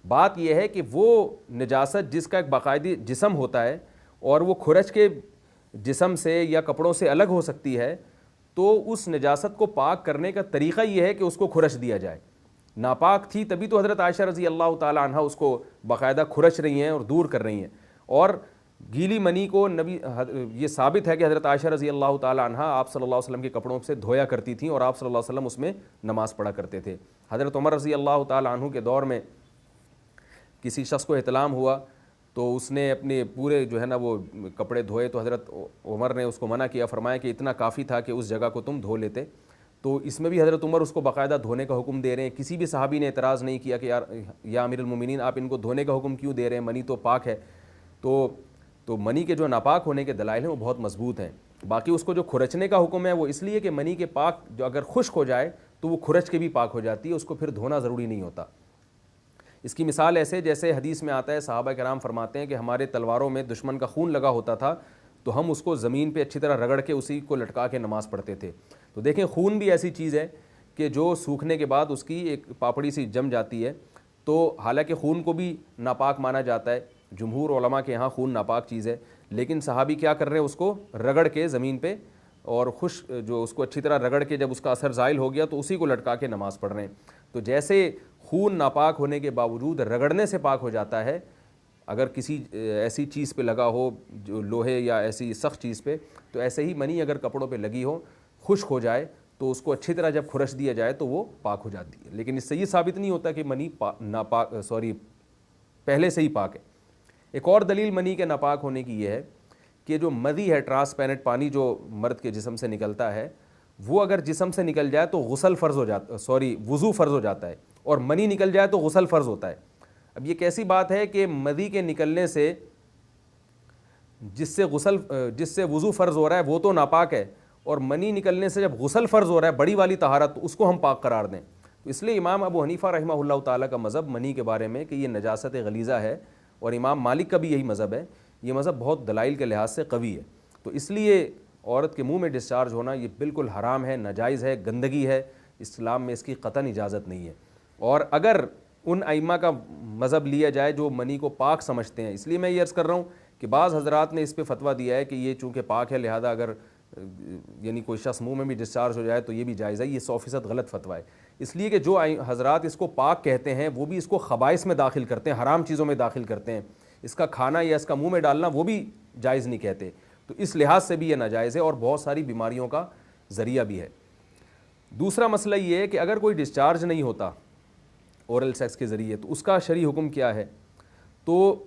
بات یہ ہے کہ وہ نجاست جس کا ایک باقاعدی جسم ہوتا ہے اور وہ کھرچ کے جسم سے یا کپڑوں سے الگ ہو سکتی ہے, تو اس نجاست کو پاک کرنے کا طریقہ یہ ہے کہ اس کو کھرچ دیا جائے. ناپاک تھی تبھی تو حضرت عائشہ رضی اللہ تعالی عنہا اس کو باقاعدہ کھرچ رہی ہیں اور دور کر رہی ہیں. اور گیلی منی کو نبی یہ ثابت ہے کہ حضرت عائشہ رضی اللہ تعالی عنہا آپ صلی اللہ علیہ وسلم کے کپڑوں سے دھویا کرتی تھیں اور آپ صلی اللہ علیہ وسلم اس میں نماز پڑھا کرتے تھے. حضرت عمر رضی اللہ تعالی عنہ کے دور میں کسی شخص کو احتلام ہوا تو اس نے اپنے پورے جو ہے نا وہ کپڑے دھوئے, تو حضرت عمر نے اس کو منع کیا, فرمایا کہ اتنا کافی تھا کہ اس جگہ کو تم دھو لیتے. تو اس میں بھی حضرت عمر اس کو باقاعدہ دھونے کا حکم دے رہے ہیں. کسی بھی صحابی نے اعتراض نہیں کیا کہ یا امیر المومنین آپ ان کو دھونے کا حکم کیوں دے رہے ہیں, منی تو پاک ہے. تو منی کے جو ناپاک ہونے کے دلائل ہیں وہ بہت مضبوط ہیں. باقی اس کو جو کھرچنے کا حکم ہے وہ اس لیے کہ منی کے پاک جو اگر خشک ہو جائے تو وہ کھرچ کے بھی پاک ہو جاتی ہے, اس کو پھر دھونا ضروری نہیں ہوتا. اس کی مثال ایسے جیسے حدیث میں آتا ہے, صحابہ کرام فرماتے ہیں کہ ہمارے تلواروں میں دشمن کا خون لگا ہوتا تھا تو ہم اس کو زمین پہ اچھی طرح رگڑ کے اسی کو لٹکا کے نماز پڑھتے تھے. تو دیکھیں خون بھی ایسی چیز ہے کہ جو سوکھنے کے بعد اس کی ایک پاپڑی سی جم جاتی ہے. تو حالانکہ خون کو بھی ناپاک مانا جاتا ہے, جمہور علماء کے یہاں خون ناپاک چیز ہے, لیکن صحابی کیا کر رہے ہیں, اس کو رگڑ کے زمین پہ اور جو اس کو اچھی طرح رگڑ کے جب اس کا اثر زائل ہو گیا تو اسی کو لٹکا کے نماز پڑھ رہے ہیں. تو جیسے خون ناپاک ہونے کے باوجود رگڑنے سے پاک ہو جاتا ہے, اگر کسی ایسی چیز پہ لگا ہو جو لوہے یا ایسی سخت چیز پہ, تو ایسے ہی منی اگر کپڑوں پہ لگی ہو, خشک ہو جائے تو اس کو اچھی طرح جب کھرچ دیا جائے تو وہ پاک ہو جاتی ہے. لیکن اس سے یہ ثابت نہیں ہوتا کہ منی پہلے سے ہی پاک ہے. ایک اور دلیل منی کے ناپاک ہونے کی یہ ہے کہ جو مدی ہے, ٹرانسپیرنٹ پانی جو مرد کے جسم سے نکلتا ہے, وہ اگر جسم سے نکل جائے تو غسل فرض ہو جاتا, وضو فرض ہو جاتا ہے, اور منی نکل جائے تو غسل فرض ہوتا ہے. اب یہ کیسی بات ہے کہ مدی کے نکلنے سے جس سے وضو فرض ہو رہا ہے وہ تو ناپاک ہے, اور منی نکلنے سے جب غسل فرض ہو رہا ہے بڑی والی طہارت, اس کو ہم پاک قرار دیں. تو اس لیے امام ابو حنیفہ رحمہ اللہ تعالیٰ کا مذہب منی کے بارے میں کہ یہ نجاست غلیظہ ہے, اور امام مالک کا بھی یہی مذہب ہے. یہ مذہب بہت دلائل کے لحاظ سے قوی ہے. تو اس لیے عورت کے منہ میں ڈسچارج ہونا یہ بالکل حرام ہے, ناجائز ہے, گندگی ہے, اسلام میں اس کی قطعاً اجازت نہیں ہے. اور اگر ان ائمہ کا مذہب لیا جائے جو منی کو پاک سمجھتے ہیں, اس لیے میں یہ عرض کر رہا ہوں کہ بعض حضرات نے اس پہ فتویٰ دیا ہے کہ یہ چونکہ پاک ہے لہذا اگر یعنی کوئی شخص منہ میں بھی ڈسچارج ہو جائے تو یہ بھی جائز ہے. یہ 100% غلط فتویٰ ہے, اس لیے کہ جو حضرات اس کو پاک کہتے ہیں وہ بھی اس کو خبائث میں داخل کرتے ہیں, حرام چیزوں میں داخل کرتے ہیں. اس کا کھانا یا اس کا منہ میں ڈالنا وہ بھی جائز نہیں کہتے. تو اس لحاظ سے بھی یہ ناجائز ہے اور بہت ساری بیماریوں کا ذریعہ بھی ہے. دوسرا مسئلہ یہ ہے کہ اگر کوئی ڈسچارج نہیں ہوتا اورل سیکس کے ذریعے تو اس کا شرعی حکم کیا ہے؟ تو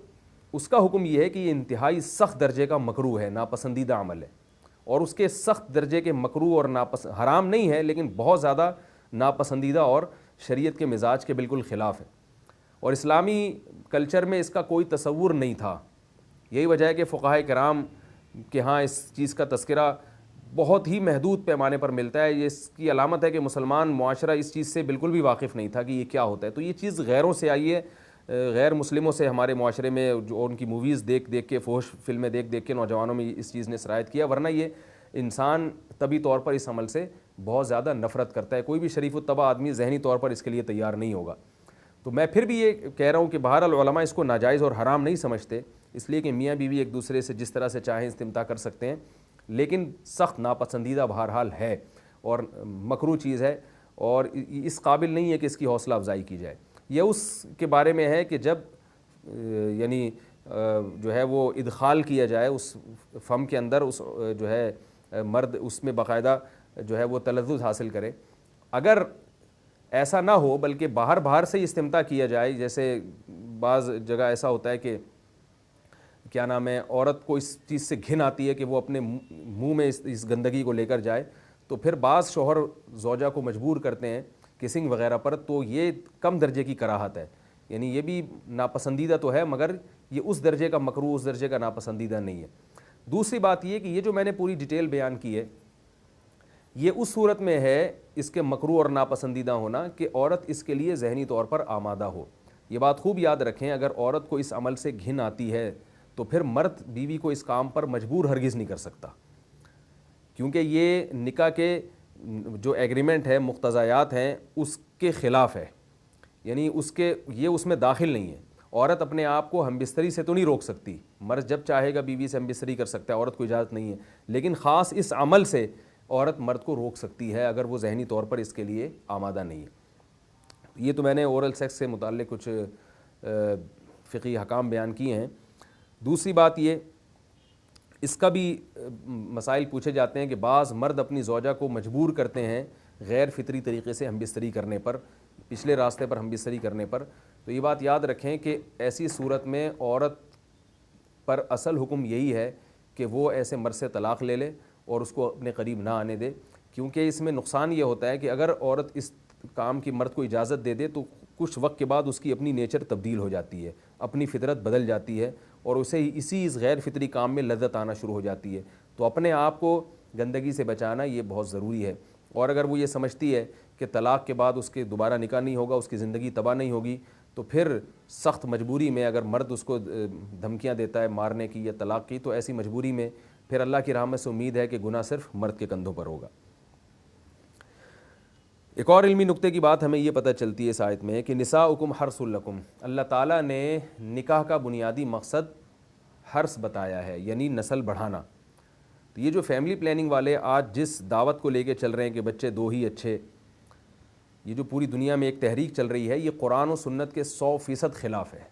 اس کا حکم یہ ہے کہ یہ انتہائی سخت درجے کا مکروہ ہے, ناپسندیدہ عمل ہے, اور اس کے سخت درجے کے مکروہ اور حرام نہیں ہے لیکن بہت زیادہ ناپسندیدہ اور شریعت کے مزاج کے بالکل خلاف ہے. اور اسلامی کلچر میں اس کا کوئی تصور نہیں تھا. یہی وجہ ہے کہ فقہاء کرام کے ہاں اس چیز کا تذکرہ بہت ہی محدود پیمانے پر ملتا ہے. یہ اس کی علامت ہے کہ مسلمان معاشرہ اس چیز سے بالکل بھی واقف نہیں تھا کہ یہ کیا ہوتا ہے. تو یہ چیز غیروں سے آئی ہے, غیر مسلموں سے ہمارے معاشرے میں جو ان کی موویز دیکھ کے, فحش فلمیں دیکھ کے نوجوانوں میں اس چیز نے سرایت کیا, ورنہ یہ انسان طبی طور پر اس عمل سے بہت زیادہ نفرت کرتا ہے. کوئی بھی شریف الطبع آدمی ذہنی طور پر اس کے لیے تیار نہیں ہوگا. تو میں پھر بھی یہ کہہ رہا ہوں کہ بہرحال علماء اس کو ناجائز اور حرام نہیں سمجھتے, اس لیے کہ میاں بیوی ایک دوسرے سے جس طرح سے چاہیں استمتاع کر سکتے ہیں, لیکن سخت ناپسندیدہ بہرحال ہے اور مکروہ چیز ہے, اور اس قابل نہیں ہے کہ اس کی حوصلہ افزائی کی جائے. یہ اس کے بارے میں ہے کہ جب یعنی جو ہے وہ ادخال کیا جائے اس فم کے اندر, اس جو ہے مرد اس میں باقاعدہ جو ہے وہ تلذذ حاصل کرے. اگر ایسا نہ ہو بلکہ باہر سے ہی استمتاع کیا جائے, جیسے بعض جگہ ایسا ہوتا ہے کہ کیا نام ہے, عورت کو اس چیز سے گھن آتی ہے کہ وہ اپنے منہ میں اس گندگی کو لے کر جائے, تو پھر بعض شوہر زوجہ کو مجبور کرتے ہیں کسنگ وغیرہ پر, تو یہ کم درجے کی کراہت ہے. یعنی یہ بھی ناپسندیدہ تو ہے مگر یہ اس درجے کا مکروہ, اس درجے کا ناپسندیدہ نہیں ہے. دوسری بات یہ کہ یہ جو میں نے پوری ڈیٹیل بیان کی ہے یہ اس صورت میں ہے اس کے مکروہ اور ناپسندیدہ ہونا کہ عورت اس کے لیے ذہنی طور پر آمادہ ہو. یہ بات خوب یاد رکھیں, اگر عورت کو اس عمل سے گھن آتی ہے تو پھر مرد بیوی کو اس کام پر مجبور ہرگز نہیں کر سکتا, کیونکہ یہ نکاح کے جو ایگریمنٹ ہے, مقتضیات ہیں, اس کے خلاف ہے. یعنی یہ اس میں داخل نہیں ہے. عورت اپنے آپ کو ہم بستری سے تو نہیں روک سکتی, مرد جب چاہے گا بیوی سے ہم بستری کر سکتا ہے, عورت کو اجازت نہیں ہے, لیکن خاص اس عمل سے عورت مرد کو روک سکتی ہے اگر وہ ذہنی طور پر اس کے لیے آمادہ نہیں ہے۔ یہ تو میں نے اورل سیکس سے متعلق کچھ فقہی احکام بیان کیے ہیں۔ دوسری بات یہ، اس کا بھی مسائل پوچھے جاتے ہیں کہ بعض مرد اپنی زوجہ کو مجبور کرتے ہیں غیر فطری طریقے سے ہم بستری کرنے پر، پچھلے راستے پر ہم بستری کرنے پر۔ تو یہ بات یاد رکھیں کہ ایسی صورت میں عورت پر اصل حکم یہی ہے کہ وہ ایسے مرد سے طلاق لے لے اور اس کو اپنے قریب نہ آنے دے، کیونکہ اس میں نقصان یہ ہوتا ہے کہ اگر عورت اس کام کی مرد کو اجازت دے دے تو کچھ وقت کے بعد اس کی اپنی نیچر تبدیل ہو جاتی ہے، اپنی فطرت بدل جاتی ہے اور اسے اسی اس غیر فطری کام میں لذت آنا شروع ہو جاتی ہے۔ تو اپنے آپ کو گندگی سے بچانا یہ بہت ضروری ہے۔ اور اگر وہ یہ سمجھتی ہے کہ طلاق کے بعد اس کے دوبارہ نکاح نہیں ہوگا، اس کی زندگی تباہ نہیں ہوگی، تو پھر سخت مجبوری میں اگر مرد اس کو دھمکیاں دیتا ہے مارنے کی یا طلاق کی، تو ایسی مجبوری میں پھر اللہ کی رحمت سے امید ہے کہ گناہ صرف مرد کے کندھوں پر ہوگا۔ ایک اور علمی نقطے کی بات ہمیں یہ پتہ چلتی ہے اس آیت میں کہ نساؤکم حرث لکم، اللہ تعالیٰ نے نکاح کا بنیادی مقصد حرث بتایا ہے، یعنی نسل بڑھانا۔ تو یہ جو فیملی پلاننگ والے آج جس دعوت کو لے کے چل رہے ہیں کہ بچے دو ہی اچھے، یہ جو پوری دنیا میں ایک تحریک چل رہی ہے، یہ قرآن و سنت کے 100% خلاف ہے۔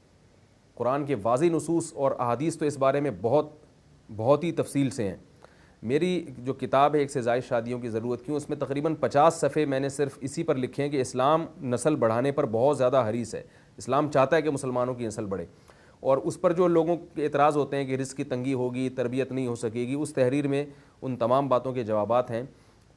قرآن کے واضح نصوص اور احادیث تو اس بارے میں بہت ہی تفصیل سے ہیں۔ میری جو کتاب ہے ایک سے زائد شادیوں کی ضرورت کیوں، اس میں تقریباً 50 صفحے میں نے صرف اسی پر لکھے ہیں کہ اسلام نسل بڑھانے پر بہت زیادہ حریص ہے، اسلام چاہتا ہے کہ مسلمانوں کی نسل بڑھے۔ اور اس پر جو لوگوں کے اعتراض ہوتے ہیں کہ رزق کی تنگی ہوگی، تربیت نہیں ہو سکے گی، اس تحریر میں ان تمام باتوں کے جوابات ہیں،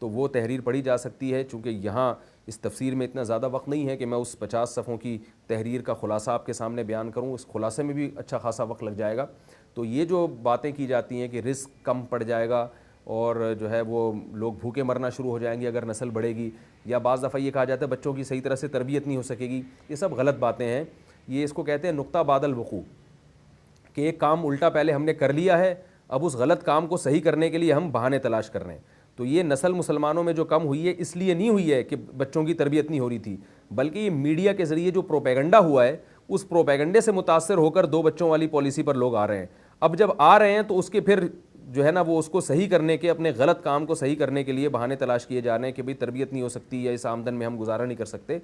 تو وہ تحریر پڑھی جا سکتی ہے۔ چونکہ یہاں اس تفسیر میں اتنا زیادہ وقت نہیں ہے کہ میں اس 50 صفحوں کی تحریر کا خلاصہ آپ کے سامنے بیان کروں، اس خلاصے میں بھی اچھا خاصا وقت لگ جائے گا۔ تو یہ جو باتیں کی جاتی ہیں کہ رزق کم پڑ جائے گا اور جو ہے وہ لوگ بھوکے مرنا شروع ہو جائیں گے اگر نسل بڑھے گی، یا بعض دفعہ یہ کہا جاتا ہے بچوں کی صحیح طرح سے تربیت نہیں ہو سکے گی، یہ سب غلط باتیں ہیں۔ یہ اس کو کہتے ہیں نقطہ بعد الوقوع، کہ ایک کام الٹا پہلے ہم نے کر لیا ہے، اب اس غلط کام کو صحیح کرنے کے لیے ہم بہانے تلاش کر رہے ہیں۔ تو یہ نسل مسلمانوں میں جو کم ہوئی ہے اس لیے نہیں ہوئی ہے کہ بچوں کی تربیت نہیں ہو رہی تھی، بلکہ یہ میڈیا کے ذریعے جو پروپیگنڈا ہوا ہے، اس پروپیگنڈے سے متاثر ہو کر 2 بچوں والی پالیسی پر لوگ آ رہے ہیں۔ اب جب آ رہے ہیں تو اس کے پھر جو ہے نا وہ اس کو صحیح کرنے کے، اپنے غلط کام کو صحیح کرنے کے لیے بہانے تلاش کیے جا رہے ہیں کہ بھئی تربیت نہیں ہو سکتی یا اس آمدن میں ہم گزارا نہیں کر سکتے۔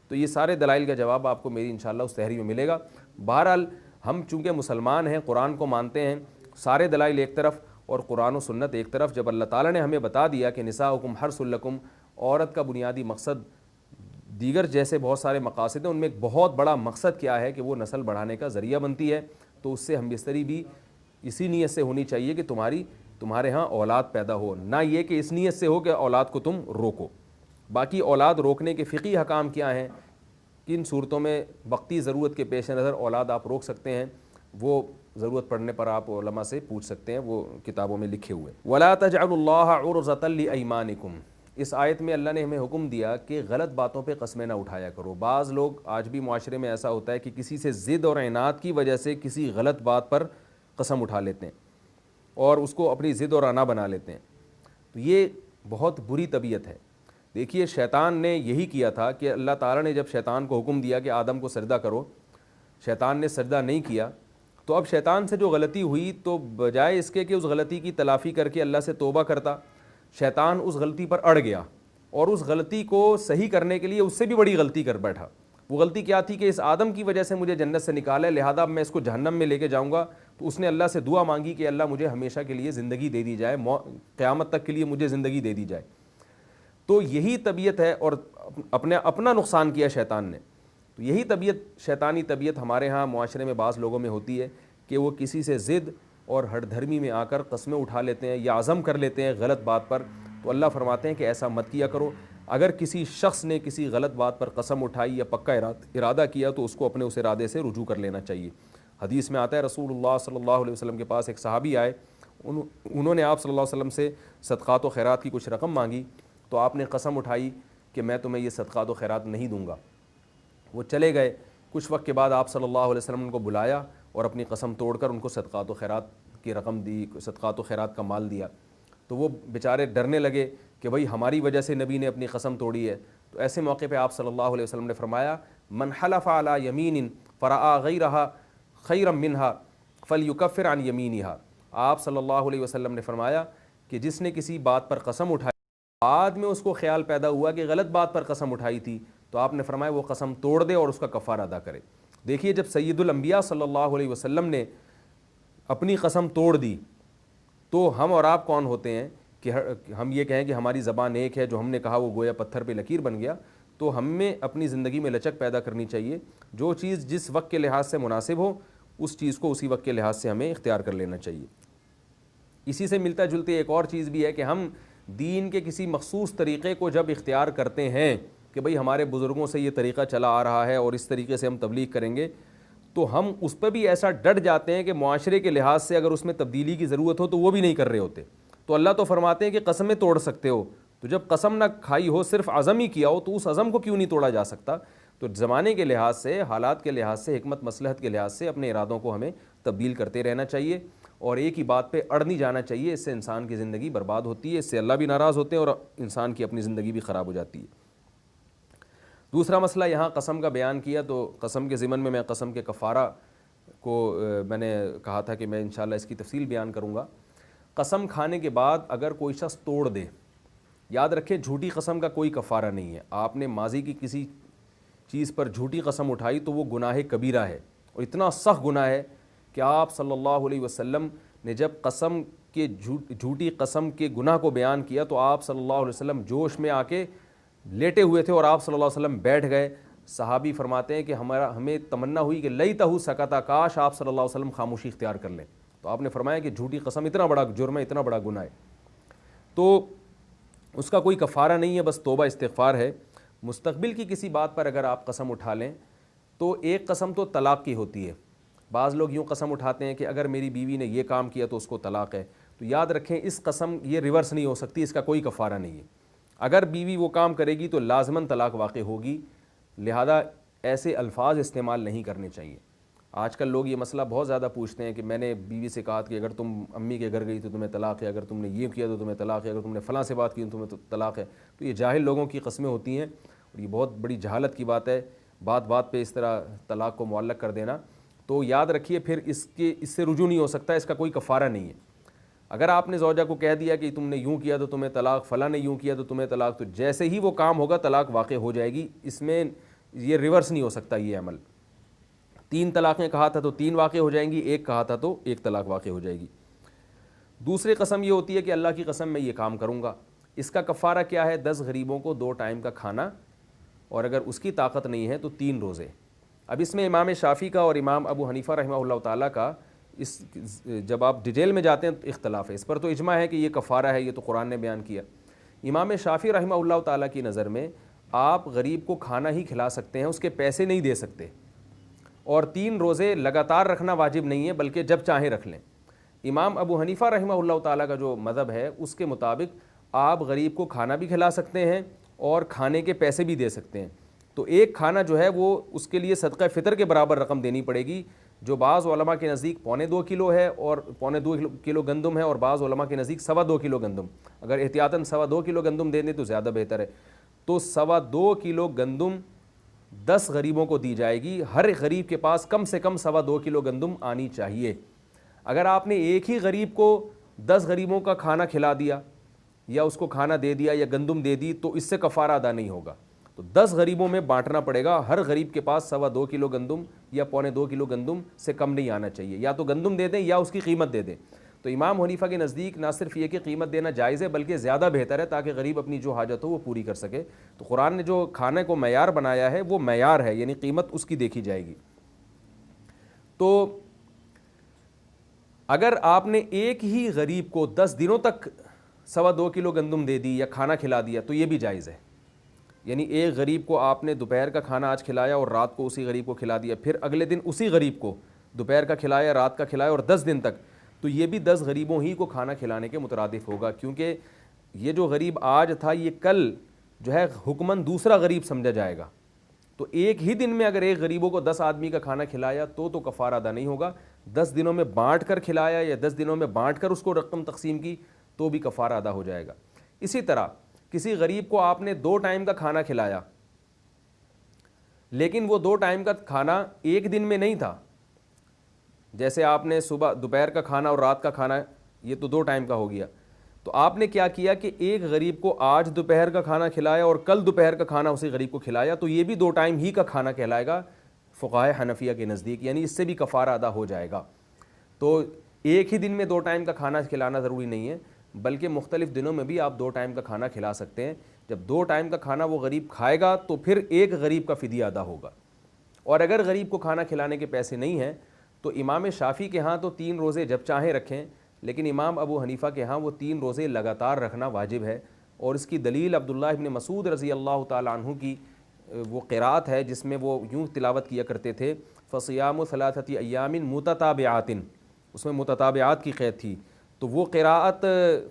تو یہ سارے دلائل کا جواب آپ کو میری انشاءاللہ اس تحریر میں ملے گا۔ بہرحال ہم چونکہ مسلمان ہیں، قرآن کو مانتے ہیں، سارے دلائل ایک طرف اور قرآن و سنت ایک طرف، جب اللہ تعالیٰ نے ہمیں بتا دیا کہ نساؤکم حرث لکم، عورت کا بنیادی مقصد، دیگر جیسے بہت سارے مقاصد ہیں ان میں ایک بہت بڑا مقصد کیا ہے کہ وہ نسل بڑھانے کا ذریعہ بنتی ہے، تو اس سے ہم بستری بھی اسی نیت سے ہونی چاہیے کہ تمہارے ہاں اولاد پیدا ہو، نہ یہ کہ اس نیت سے ہو کہ اولاد کو تم روکو۔ باقی اولاد روکنے کے فقہی حکام کیا ہیں، کن صورتوں میں وقتی ضرورت کے پیش نظر اولاد آپ روک سکتے ہیں، وہ ضرورت پڑنے پر آپ علماء سے پوچھ سکتے ہیں، وہ کتابوں میں لکھے ہوئے۔ وَلَا تَجْعَلُوا اللَّهَ عُرْضَةً لِأَيْمَانِكُمْ، اس آیت میں اللہ نے ہمیں حکم دیا کہ غلط باتوں پہ قسمیں نہ اٹھایا کرو۔ بعض لوگ آج بھی معاشرے میں ایسا ہوتا ہے کہ کسی سے ضد اور عناد کی وجہ سے کسی غلط بات پر قسم اٹھا لیتے ہیں اور اس کو اپنی ضد اور انا بنا لیتے ہیں۔ تو یہ بہت بری طبیعت ہے۔ دیکھیے شیطان نے یہی کیا تھا کہ اللہ تعالیٰ نے جب شیطان کو حکم دیا کہ آدم کو سجدہ کرو، شیطان نے سجدہ نہیں کیا، تو اب شیطان سے جو غلطی ہوئی تو بجائے اس کے کہ اس غلطی کی تلافی کر کے اللہ سے توبہ کرتا، شیطان اس غلطی پر اڑ گیا اور اس غلطی کو صحیح کرنے کے لیے اس سے بھی بڑی غلطی کر بیٹھا۔ وہ غلطی کیا تھی کہ اس آدم کی وجہ سے مجھے جنت سے نکالا ہے، لہذا اب میں اس کو جہنم میں لے کے جاؤں گا۔ تو اس نے اللہ سے دعا مانگی کہ اللہ مجھے ہمیشہ کے لیے زندگی دے دی جائے، قیامت تک کے لیے مجھے زندگی دے دی جائے۔ تو یہی طبیعت ہے، اور اپنا نقصان کیا شیطان نے۔ تو یہی طبیعت، شیطانی طبیعت ہمارے ہاں معاشرے میں بعض لوگوں میں ہوتی ہے کہ وہ کسی سے ضد اور ہٹ دھرمی میں آ کر قسمیں اٹھا لیتے ہیں یا عزم کر لیتے ہیں غلط بات پر۔ تو اللہ فرماتے ہیں کہ ایسا مت کیا کرو۔ اگر کسی شخص نے کسی غلط بات پر قسم اٹھائی یا پکا ارادہ کیا تو اس کو اپنے اس ارادے سے رجوع کر لینا چاہیے۔ حدیث میں آتا ہے رسول اللہ صلی اللہ علیہ وسلم کے پاس ایک صحابی آئے، انہوں نے آپ صلی اللہ علیہ وسلم سے صدقات و خیرات کی کچھ رقم مانگی، تو آپ نے قسم اٹھائی کہ میں تمہیں یہ صدقات و خیرات نہیں دوں گا۔ وہ چلے گئے، کچھ وقت کے بعد آپ صلی اللہ علیہ وسلم نے ان کو بلایا اور اپنی قسم توڑ کر ان کو صدقات و خیرات کی رقم دی، صدقات و خیرات کا مال دیا۔ تو وہ بیچارے ڈرنے لگے کہ بھئی ہماری وجہ سے نبی نے اپنی قسم توڑی ہے۔ تو ایسے موقع پہ آپ صلی اللہ علیہ وسلم نے فرمایا من حلف علی یمین فرآ غیرہا خیرا منہا فلیکفر عن یمینہا۔ آپ صلی اللہ علیہ وسلم نے فرمایا کہ جس نے کسی بات پر قسم اٹھائی بعد میں اس کو خیال پیدا ہوا کہ غلط بات پر قسم اٹھائی تھی، تو آپ نے فرمایا وہ قسم توڑ دے اور اس کا کفارہ ادا کرے۔ دیکھیے جب سید الانبیاء صلی اللہ علیہ وسلم نے اپنی قسم توڑ دی تو ہم اور آپ کون ہوتے ہیں کہ ہم یہ کہیں کہ ہماری زبان ایک ہے، جو ہم نے کہا وہ گویا پتھر پہ لکیر بن گیا۔ تو ہمیں اپنی زندگی میں لچک پیدا کرنی چاہیے، جو چیز جس وقت کے لحاظ سے مناسب ہو اس چیز کو اسی وقت کے لحاظ سے ہمیں اختیار کر لینا چاہیے۔ اسی سے ملتا جلتی ایک اور چیز بھی ہے کہ ہم دین کے کسی مخصوص طریقے کو جب اختیار کرتے ہیں کہ بھئی ہمارے بزرگوں سے یہ طریقہ چلا آ رہا ہے اور اس طریقے سے ہم تبلیغ کریں گے، تو ہم اس پہ بھی ایسا ڈٹ جاتے ہیں کہ معاشرے کے لحاظ سے اگر اس میں تبدیلی کی ضرورت ہو تو وہ بھی نہیں کر رہے ہوتے۔ تو اللہ تو فرماتے ہیں کہ قسمیں توڑ سکتے ہو، تو جب قسم نہ کھائی ہو صرف عزم ہی کیا ہو تو اس عزم کو کیوں نہیں توڑا جا سکتا؟ تو زمانے کے لحاظ سے، حالات کے لحاظ سے، حکمت مصلحت کے لحاظ سے اپنے ارادوں کو ہمیں تبدیل کرتے رہنا چاہیے اور ایک ہی بات پہ اڑ نہیں جانا چاہیے۔ اس سے انسان کی زندگی برباد ہوتی ہے، اس سے اللہ بھی ناراض ہوتے ہیں اور انسان کی اپنی زندگی بھی خراب ہو جاتی ہے۔ دوسرا مسئلہ یہاں قسم کا بیان کیا، تو قسم کے ضمن میں قسم کے کفارہ کو میں نے کہا تھا کہ میں انشاءاللہ اس کی تفصیل بیان کروں گا۔ قسم کھانے کے بعد اگر کوئی شخص توڑ دے، یاد رکھیں جھوٹی قسم کا کوئی کفارہ نہیں ہے۔ آپ نے ماضی کی کسی چیز پر جھوٹی قسم اٹھائی تو وہ گناہ کبیرہ ہے اور اتنا سخت گناہ ہے کہ آپ صلی اللہ علیہ وسلم نے جب قسم کے جھوٹی قسم کے گناہ کو بیان کیا تو آپ صلی اللہ علیہ وسلم جوش میں آ کے لیٹے ہوئے تھے اور آپ صلی اللہ علیہ وسلم بیٹھ گئے۔ صحابی فرماتے ہیں کہ ہمیں تمنا ہوئی کہ لیتہ سکتا، کاش آپ صلی اللہ علیہ وسلم خاموشی اختیار کر لیں۔ تو آپ نے فرمایا کہ جھوٹی قسم اتنا بڑا جرم ہے، اتنا بڑا گناہ ہے، تو اس کا کوئی کفارہ نہیں ہے، بس توبہ استغفار ہے۔ مستقبل کی کسی بات پر اگر آپ قسم اٹھا لیں تو ایک قسم تو طلاق کی ہوتی ہے۔ بعض لوگ یوں قسم اٹھاتے ہیں کہ اگر میری بیوی نے یہ کام کیا تو اس کو طلاق ہے، تو یاد رکھیں اس قسم یہ ریورس نہیں ہو سکتی، اس کا کوئی کفارہ نہیں ہے۔ اگر بیوی وہ کام کرے گی تو لازماً طلاق واقع ہوگی، لہذا ایسے الفاظ استعمال نہیں کرنے چاہیے۔ آج کل لوگ یہ مسئلہ بہت زیادہ پوچھتے ہیں کہ میں نے بیوی سے کہا کہ اگر تم امی کے گھر گئی تو تمہیں طلاق ہے، اگر تم نے یہ کیا تو تمہیں طلاق ہے، اگر تم نے فلاں سے بات کی تو تمہیں طلاق ہے۔ تو یہ جاہل لوگوں کی قسمیں ہوتی ہیں اور یہ بہت بڑی جہالت کی بات ہے، بات بات پہ اس طرح طلاق کو معلق کر دینا۔ تو یاد رکھیے پھر اس سے رجوع نہیں ہو سکتا، اس کا کوئی کفارہ نہیں ہے۔ اگر آپ نے زوجہ کو کہہ دیا کہ تم نے یوں کیا تو تمہیں طلاق، فلاں نے یوں کیا تو تمہیں طلاق، تو جیسے ہی وہ کام ہوگا طلاق واقع ہو جائے گی، اس میں یہ ریورس نہیں ہو سکتا یہ عمل۔ 3 طلاقیں کہا تھا تو 3 واقع ہو جائیں گی، 1 کہا تھا تو 1 طلاق واقع ہو جائے گی۔ دوسری قسم یہ ہوتی ہے کہ اللہ کی قسم میں یہ کام کروں گا، اس کا کفارہ کیا ہے؟ 10 غریبوں کو 2 ٹائم کا کھانا، اور اگر اس کی طاقت نہیں ہے تو 3 روزے۔ اب اس میں امام شافعی کا اور امام ابو حنیفہ رحمہ اللہ تعالیٰ کا اس جب آپ ڈیٹیل میں جاتے ہیں تو اختلاف ہے، اس پر تو اجماع ہے کہ یہ کفارہ ہے، یہ تو قرآن نے بیان کیا۔ امام شافعی رحمہ اللہ تعالیٰ کی نظر میں آپ غریب کو کھانا ہی کھلا سکتے ہیں، اس کے پیسے نہیں دے سکتے، اور 3 روزے لگاتار رکھنا واجب نہیں ہے بلکہ جب چاہیں رکھ لیں۔ امام ابو حنیفہ رحمہ اللہ تعالیٰ کا جو مذہب ہے اس کے مطابق آپ غریب کو کھانا بھی کھلا سکتے ہیں اور کھانے کے پیسے بھی دے سکتے ہیں۔ تو ایک کھانا جو ہے وہ اس کے لیے صدقہ فطر کے برابر رقم دینی پڑے گی، جو بعض علماء کے نزدیک 1.25 کلو ہے اور 1.25 کلو گندم ہے، اور بعض علماء کے نزدیک 2.25 کلو گندم۔ اگر احتیاطاً 2.25 کلو گندم دے دیں تو زیادہ بہتر ہے۔ تو 2.25 کلو گندم 10 غریبوں کو دی جائے گی، ہر غریب کے پاس کم سے کم 2.25 کلو گندم آنی چاہیے۔ اگر آپ نے ایک ہی غریب کو 10 غریبوں کا کھانا کھلا دیا یا اس کو کھانا دے دیا یا گندم دے دی تو اس سے کفارہ ادا نہیں ہوگا، تو 10 غریبوں میں بانٹنا پڑے گا، ہر غریب کے پاس 2.25 کلو گندم یا 2.25 کلو گندم سے کم نہیں آنا چاہیے، یا تو گندم دے دیں یا اس کی قیمت دے دیں۔ تو امام حنیفہ کے نزدیک نہ صرف یہ کہ قیمت دینا جائز ہے بلکہ زیادہ بہتر ہے تاکہ غریب اپنی جو حاجت ہو وہ پوری کر سکے۔ تو قرآن نے جو کھانے کو معیار بنایا ہے وہ معیار ہے، یعنی قیمت اس کی دیکھی جائے گی۔ تو اگر آپ نے ایک ہی غریب کو 10 دنوں تک 2.25 کلو گندم دے دی یا کھانا کھلا دیا تو یہ بھی جائز ہے، یعنی ایک غریب کو آپ نے دوپہر کا کھانا آج کھلایا اور رات کو اسی غریب کو کھلا دیا، پھر اگلے دن اسی غریب کو دوپہر کا کھلایا، رات کا کھلایا، اور 10 دن تک، تو یہ بھی 10 غریبوں ہی کو کھانا کھلانے کے مترادف ہوگا، کیونکہ یہ جو غریب آج تھا یہ کل جو ہے حکماً دوسرا غریب سمجھا جائے گا۔ تو ایک ہی دن میں اگر ایک غریبوں کو 10 آدمی کا کھانا کھلایا تو کفارہ ادا نہیں ہوگا، 10 دنوں میں بانٹ کر کھلایا یا 10 دنوں میں بانٹ کر اس کو رقم تقسیم کی تو بھی کفارہ ادا ہو جائے گا۔ اسی طرح کسی غریب کو آپ نے 2 ٹائم کا کھانا کھلایا، لیکن وہ 2 ٹائم کا کھانا ایک دن میں نہیں تھا، جیسے آپ نے صبح دوپہر کا کھانا اور رات کا کھانا یہ تو 2 ٹائم کا ہو گیا، تو آپ نے کیا کیا کہ ایک غریب کو آج دوپہر کا کھانا کھلایا اور کل دوپہر کا کھانا اسی غریب کو کھلایا، تو یہ بھی 2 ٹائم ہی کا کھانا کہلائے گا فقہائے حنفیہ کے نزدیک، یعنی اس سے بھی کفارہ ادا ہو جائے گا۔ تو ایک ہی دن میں 2 ٹائم کا کھانا کھلانا ضروری نہیں ہے، بلکہ مختلف دنوں میں بھی آپ 2 ٹائم کا کھانا کھلا سکتے ہیں۔ جب 2 ٹائم کا کھانا وہ غریب کھائے گا تو پھر ایک غریب کا فدیہ ادا ہوگا۔ اور اگر غریب کو کھانا کھلانے کے پیسے نہیں ہیں تو امام شافعی کے ہاں تو 3 روزے جب چاہیں رکھیں، لیکن امام ابو حنیفہ کے ہاں وہ 3 روزے لگاتار رکھنا واجب ہے۔ اور اس کی دلیل عبداللہ ابن مسعود رضی اللہ تعالیٰ عنہ کی وہ قرات ہے جس میں وہ یوں تلاوت کیا کرتے تھے، فصیام ثلاثۃ ایام متتابعات، اس میں متتابعات کی قید تھی۔ تو وہ قراءت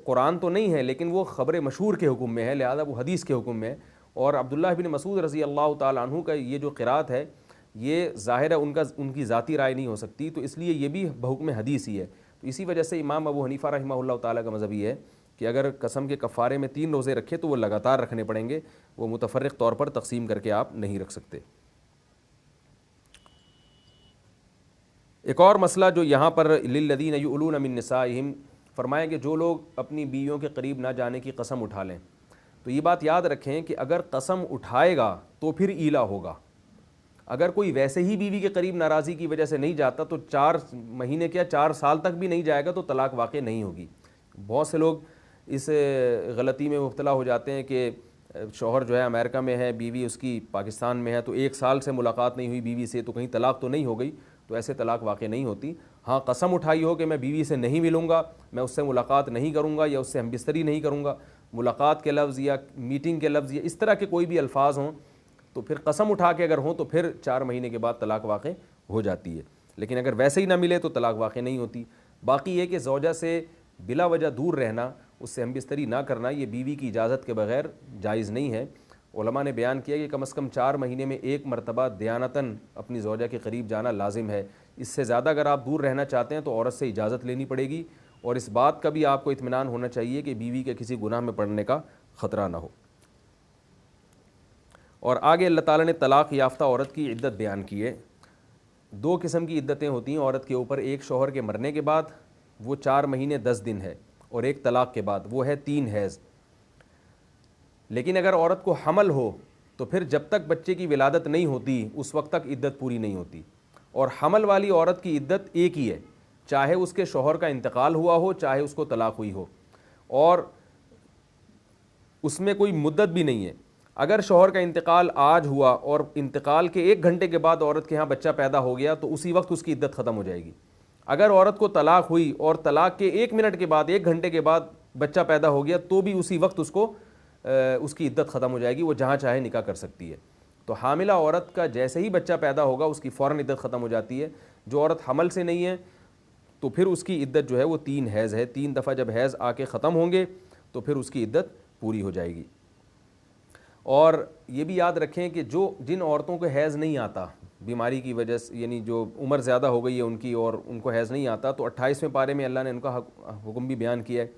قرآن تو نہیں ہے لیکن وہ خبر مشہور کے حکم میں ہے، لہذا وہ حدیث کے حکم میں ہے۔ اور عبداللہ بن مسعود رضی اللہ تعالیٰ عنہ کا یہ جو قراءت ہے یہ ظاہر ہے ان کی ذاتی رائے نہیں ہو سکتی، تو اس لیے یہ بھی بحکم حدیث ہی ہے۔ تو اسی وجہ سے امام ابو حنیفہ رحمہ اللہ تعالیٰ کا مذہب یہ ہے کہ اگر قسم کے کفارے میں 3 روزے رکھے تو وہ لگاتار رکھنے پڑیں گے، وہ متفرق طور پر تقسیم کر کے آپ نہیں رکھ سکتے۔ ایک اور مسئلہ جو یہاں پر للذین یؤلون من نسائہم فرمایا کہ جو لوگ اپنی بیویوں کے قریب نہ جانے کی قسم اٹھا لیں، تو یہ بات یاد رکھیں کہ اگر قسم اٹھائے گا تو پھر ایلا ہوگا۔ اگر کوئی ویسے ہی بیوی کے قریب ناراضی کی وجہ سے نہیں جاتا تو 4 مہینے کیا 4 سال تک بھی نہیں جائے گا تو طلاق واقع نہیں ہوگی۔ بہت سے لوگ اس غلطی میں مبتلا ہو جاتے ہیں کہ شوہر جو ہے امریکہ میں ہے، بیوی اس کی پاکستان میں ہے، تو 1 سال سے ملاقات نہیں ہوئی بیوی سے، تو کہیں طلاق تو نہیں ہو گئی، تو ایسے طلاق واقع نہیں ہوتی۔ ہاں قسم اٹھائی ہو کہ میں بیوی سے نہیں ملوں گا، میں اس سے ملاقات نہیں کروں گا یا اس سے ہم بستری نہیں کروں گا، ملاقات کے لفظ یا میٹنگ کے لفظ یا اس طرح کے کوئی بھی الفاظ ہوں، تو پھر قسم اٹھا کے اگر ہوں تو پھر 4 مہینے کے بعد طلاق واقع ہو جاتی ہے۔ لیکن اگر ویسے ہی نہ ملے تو طلاق واقع نہیں ہوتی۔ باقی یہ کہ زوجہ سے بلا وجہ دور رہنا، اس سے ہم بستری نہ کرنا، یہ بیوی کی اجازت کے بغیر جائز نہیں ہے۔ علماء نے بیان کیا کہ کم از کم 4 مہینے میں 1 مرتبہ دیانتاً اپنی زوجہ کے قریب جانا لازم ہے۔ اس سے زیادہ اگر آپ دور رہنا چاہتے ہیں تو عورت سے اجازت لینی پڑے گی، اور اس بات کا بھی آپ کو اطمینان ہونا چاہیے کہ بیوی کے کسی گناہ میں پڑنے کا خطرہ نہ ہو۔ اور آگے اللہ تعالیٰ نے طلاق یافتہ عورت کی عدت بیان کی ہے۔ 2 قسم کی عدتیں ہوتی ہیں عورت کے اوپر، ایک شوہر کے مرنے کے بعد وہ 4 مہینے 10 دن ہے، اور ایک طلاق کے بعد وہ ہے 3 حیض۔ لیکن اگر عورت کو حمل ہو تو پھر جب تک بچے کی ولادت نہیں ہوتی اس وقت تک عدت پوری نہیں ہوتی، اور حمل والی عورت کی عدت ایک ہی ہے، چاہے اس کے شوہر کا انتقال ہوا ہو چاہے اس کو طلاق ہوئی ہو، اور اس میں کوئی مدت بھی نہیں ہے۔ اگر شوہر کا انتقال آج ہوا اور انتقال کے 1 گھنٹے کے بعد عورت کے ہاں بچہ پیدا ہو گیا تو اسی وقت اس کی عدت ختم ہو جائے گی۔ اگر عورت کو طلاق ہوئی اور طلاق کے 1 منٹ کے بعد 1 گھنٹے کے بعد بچہ پیدا ہو گیا تو بھی اسی وقت اس کی عدت ختم ہو جائے گی، وہ جہاں چاہے نکاح کر سکتی ہے۔ تو حاملہ عورت کا جیسے ہی بچہ پیدا ہوگا اس کی فوراً عدت ختم ہو جاتی ہے۔ جو عورت حمل سے نہیں ہے تو پھر اس کی عدت جو ہے وہ 3 حیض ہے، 3 دفعہ جب حیض آ کے ختم ہوں گے تو پھر اس کی عدت پوری ہو جائے گی۔ اور یہ بھی یاد رکھیں کہ جن عورتوں کو حیض نہیں آتا بیماری کی وجہ سے، یعنی جو عمر زیادہ ہو گئی ہے ان کی اور ان کو حیض نہیں آتا، تو 28ویں پارے میں اللہ نے ان کا حکم بھی بیان کیا ہے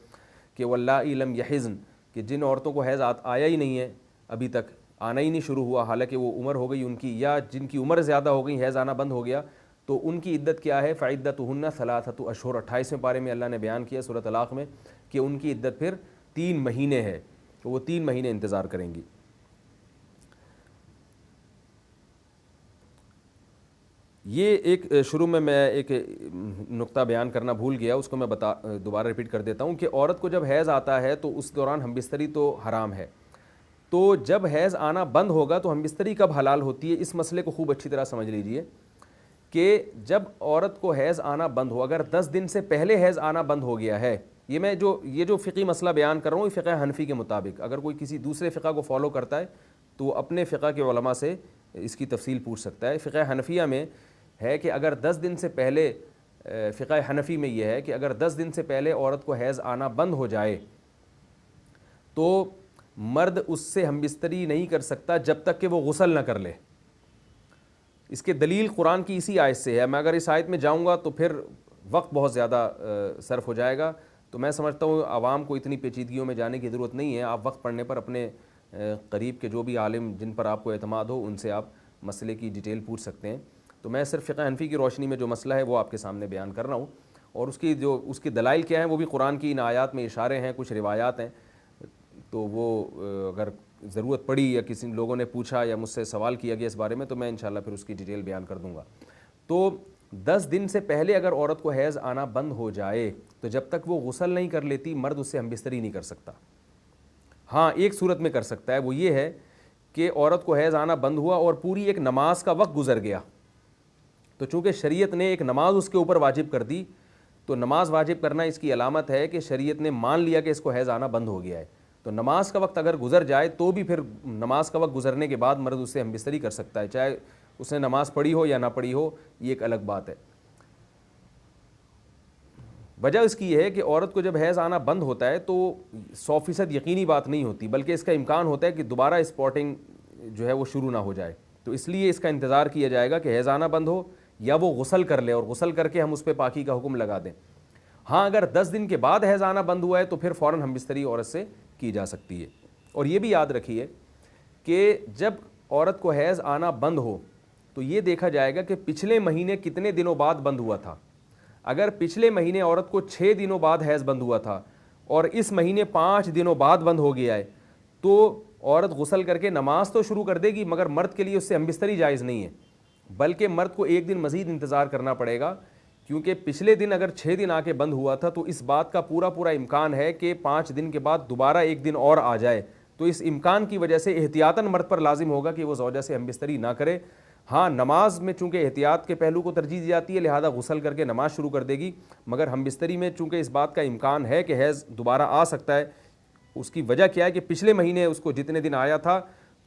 کہ واللائی لم یحزن، کہ جن عورتوں کو حیض آیا ہی نہیں ہے، ابھی تک آنا ہی نہیں شروع ہوا حالانکہ وہ عمر ہو گئی ان کی، یا جن کی عمر زیادہ ہو گئی حیض آنا بند ہو گیا، تو ان کی عدت کیا ہے؟ فعدتہن 3 اشہر، 28ویں پارے میں اللہ نے بیان کیا سورۃ طلاق میں کہ ان کی عدت پھر 3 مہینے ہے، تو وہ 3 مہینے انتظار کریں گی۔ یہ ایک شروع میں ایک نقطہ بیان کرنا بھول گیا، اس کو میں دوبارہ ریپیٹ کر دیتا ہوں کہ عورت کو جب حیض آتا ہے تو اس دوران ہم بستری تو حرام ہے، تو جب حیض آنا بند ہوگا تو ہم بستری کب حلال ہوتی ہے؟ اس مسئلے کو خوب اچھی طرح سمجھ لیجئے کہ جب عورت کو حیض آنا بند ہو، اگر 10 دن سے پہلے حیض آنا بند ہو گیا ہے، یہ جو فقہی مسئلہ بیان کر رہا ہوں یہ فقہ حنفی کے مطابق، اگر کوئی کسی دوسرے فقہ کو فالو کرتا ہے تو وہ اپنے فقہ کے علماء سے اس کی تفصیل پوچھ سکتا ہے۔ فقہ حنفیہ میں ہے کہ اگر 10 دن سے پہلے، فقہ حنفی میں یہ ہے کہ اگر 10 دن سے پہلے عورت کو حیض آنا بند ہو جائے تو مرد اس سے ہم بستری نہیں کر سکتا جب تک کہ وہ غسل نہ کر لے۔ اس کے دلیل قرآن کی اسی آیت سے ہے، میں اگر اس آیت میں جاؤں گا تو پھر وقت بہت زیادہ صرف ہو جائے گا، تو میں سمجھتا ہوں عوام کو اتنی پیچیدگیوں میں جانے کی ضرورت نہیں ہے۔ آپ وقت پڑھنے پر اپنے قریب کے جو بھی عالم جن پر آپ کو اعتماد ہو ان سے آپ مسئلے کی ڈیٹیل پوچھ سکتے ہیں۔ تو میں صرف فقہ حنفی کی روشنی میں جو مسئلہ ہے وہ آپ کے سامنے بیان کر رہا ہوں، اور اس کی دلائل کیا ہیں وہ بھی قرآن کی ان آیات میں اشارے ہیں, کچھ روایات ہیں, تو وہ اگر ضرورت پڑی یا کسی لوگوں نے پوچھا یا مجھ سے سوال کیا گیا اس بارے میں تو میں انشاءاللہ پھر اس کی ڈیٹیل بیان کر دوں گا. تو 10 دن سے پہلے اگر عورت کو حیض آنا بند ہو جائے تو جب تک وہ غسل نہیں کر لیتی مرد اس سے ہم بستری نہیں کر سکتا. ہاں ایک صورت میں کر سکتا ہے, وہ یہ ہے کہ عورت کو حیض آنا بند ہوا اور پوری ایک نماز کا وقت گزر گیا, تو چونکہ شریعت نے ایک نماز اس کے اوپر واجب کر دی, تو نماز واجب کرنا اس کی علامت ہے کہ شریعت نے مان لیا کہ اس کو حیض آنا بند ہو گیا ہے. تو نماز کا وقت اگر گزر جائے تو بھی پھر نماز کا وقت گزرنے کے بعد مرد اس سے ہم بستری کر سکتا ہے, چاہے اس نے نماز پڑھی ہو یا نہ پڑھی ہو, یہ ایک الگ بات ہے. وجہ اس کی یہ ہے کہ عورت کو جب حیض آنا بند ہوتا ہے تو 100% یقینی بات نہیں ہوتی, بلکہ اس کا امکان ہوتا ہے کہ دوبارہ اسپاٹنگ جو ہے وہ شروع نہ ہو جائے. تو اس لیے اس کا انتظار کیا جائے گا کہ حیض آنا بند ہو یا وہ غسل کر لے, اور غسل کر کے ہم اس پہ پاکی کا حکم لگا دیں. ہاں اگر 10 دن کے بعد حیض آنا بند ہوا ہے تو پھر فوراً ہم بستری عورت سے کی جا سکتی ہے. اور یہ بھی یاد رکھیے کہ جب عورت کو حیض آنا بند ہو تو یہ دیکھا جائے گا کہ پچھلے مہینے کتنے دنوں بعد بند ہوا تھا. اگر پچھلے مہینے عورت کو 6 دنوں بعد حیض بند ہوا تھا اور اس مہینے 5 دنوں بعد بند ہو گیا ہے تو عورت غسل کر کے نماز تو شروع کر دے گی, مگر مرد کے لیے اس سے ہم بستری جائز نہیں ہے, بلکہ مرد کو ایک دن مزید انتظار کرنا پڑے گا, کیونکہ پچھلے دن اگر 6 دن آ کے بند ہوا تھا تو اس بات کا پورا امکان ہے کہ 5 دن کے بعد دوبارہ ایک دن اور آ جائے. تو اس امکان کی وجہ سے احتیاطاً مرد پر لازم ہوگا کہ وہ زوجہ سے ہم بستری نہ کرے. ہاں نماز میں چونکہ احتیاط کے پہلو کو ترجیح دی جاتی ہے لہذا غسل کر کے نماز شروع کر دے گی, مگر ہم بستری میں چونکہ اس بات کا امکان ہے کہ حیض دوبارہ آ سکتا ہے. اس کی وجہ کیا ہے کہ پچھلے مہینے اس کو جتنے دن آیا تھا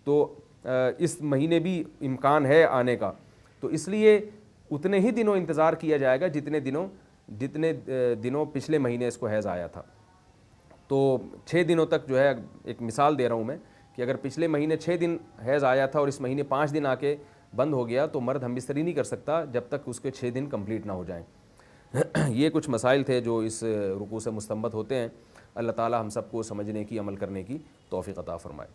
تو اس مہینے بھی امکان ہے آنے کا, تو اس لیے اتنے ہی دنوں انتظار کیا جائے گا جتنے دنوں پچھلے مہینے اس کو حیض آیا تھا. تو 6 دنوں تک جو ہے, ایک مثال دے رہا ہوں میں کہ اگر پچھلے مہینے 6 دن حیض آیا تھا اور اس مہینے 5 دن آ کے بند ہو گیا تو مرد ہم بستری نہیں کر سکتا جب تک اس کے 6 دن کمپلیٹ نہ ہو جائیں. یہ کچھ مسائل تھے جو اس رکوع سے مستنبط ہوتے ہیں. اللہ تعالی ہم سب کو سمجھنے کی, عمل کرنے کی توفیق عطا فرمائے.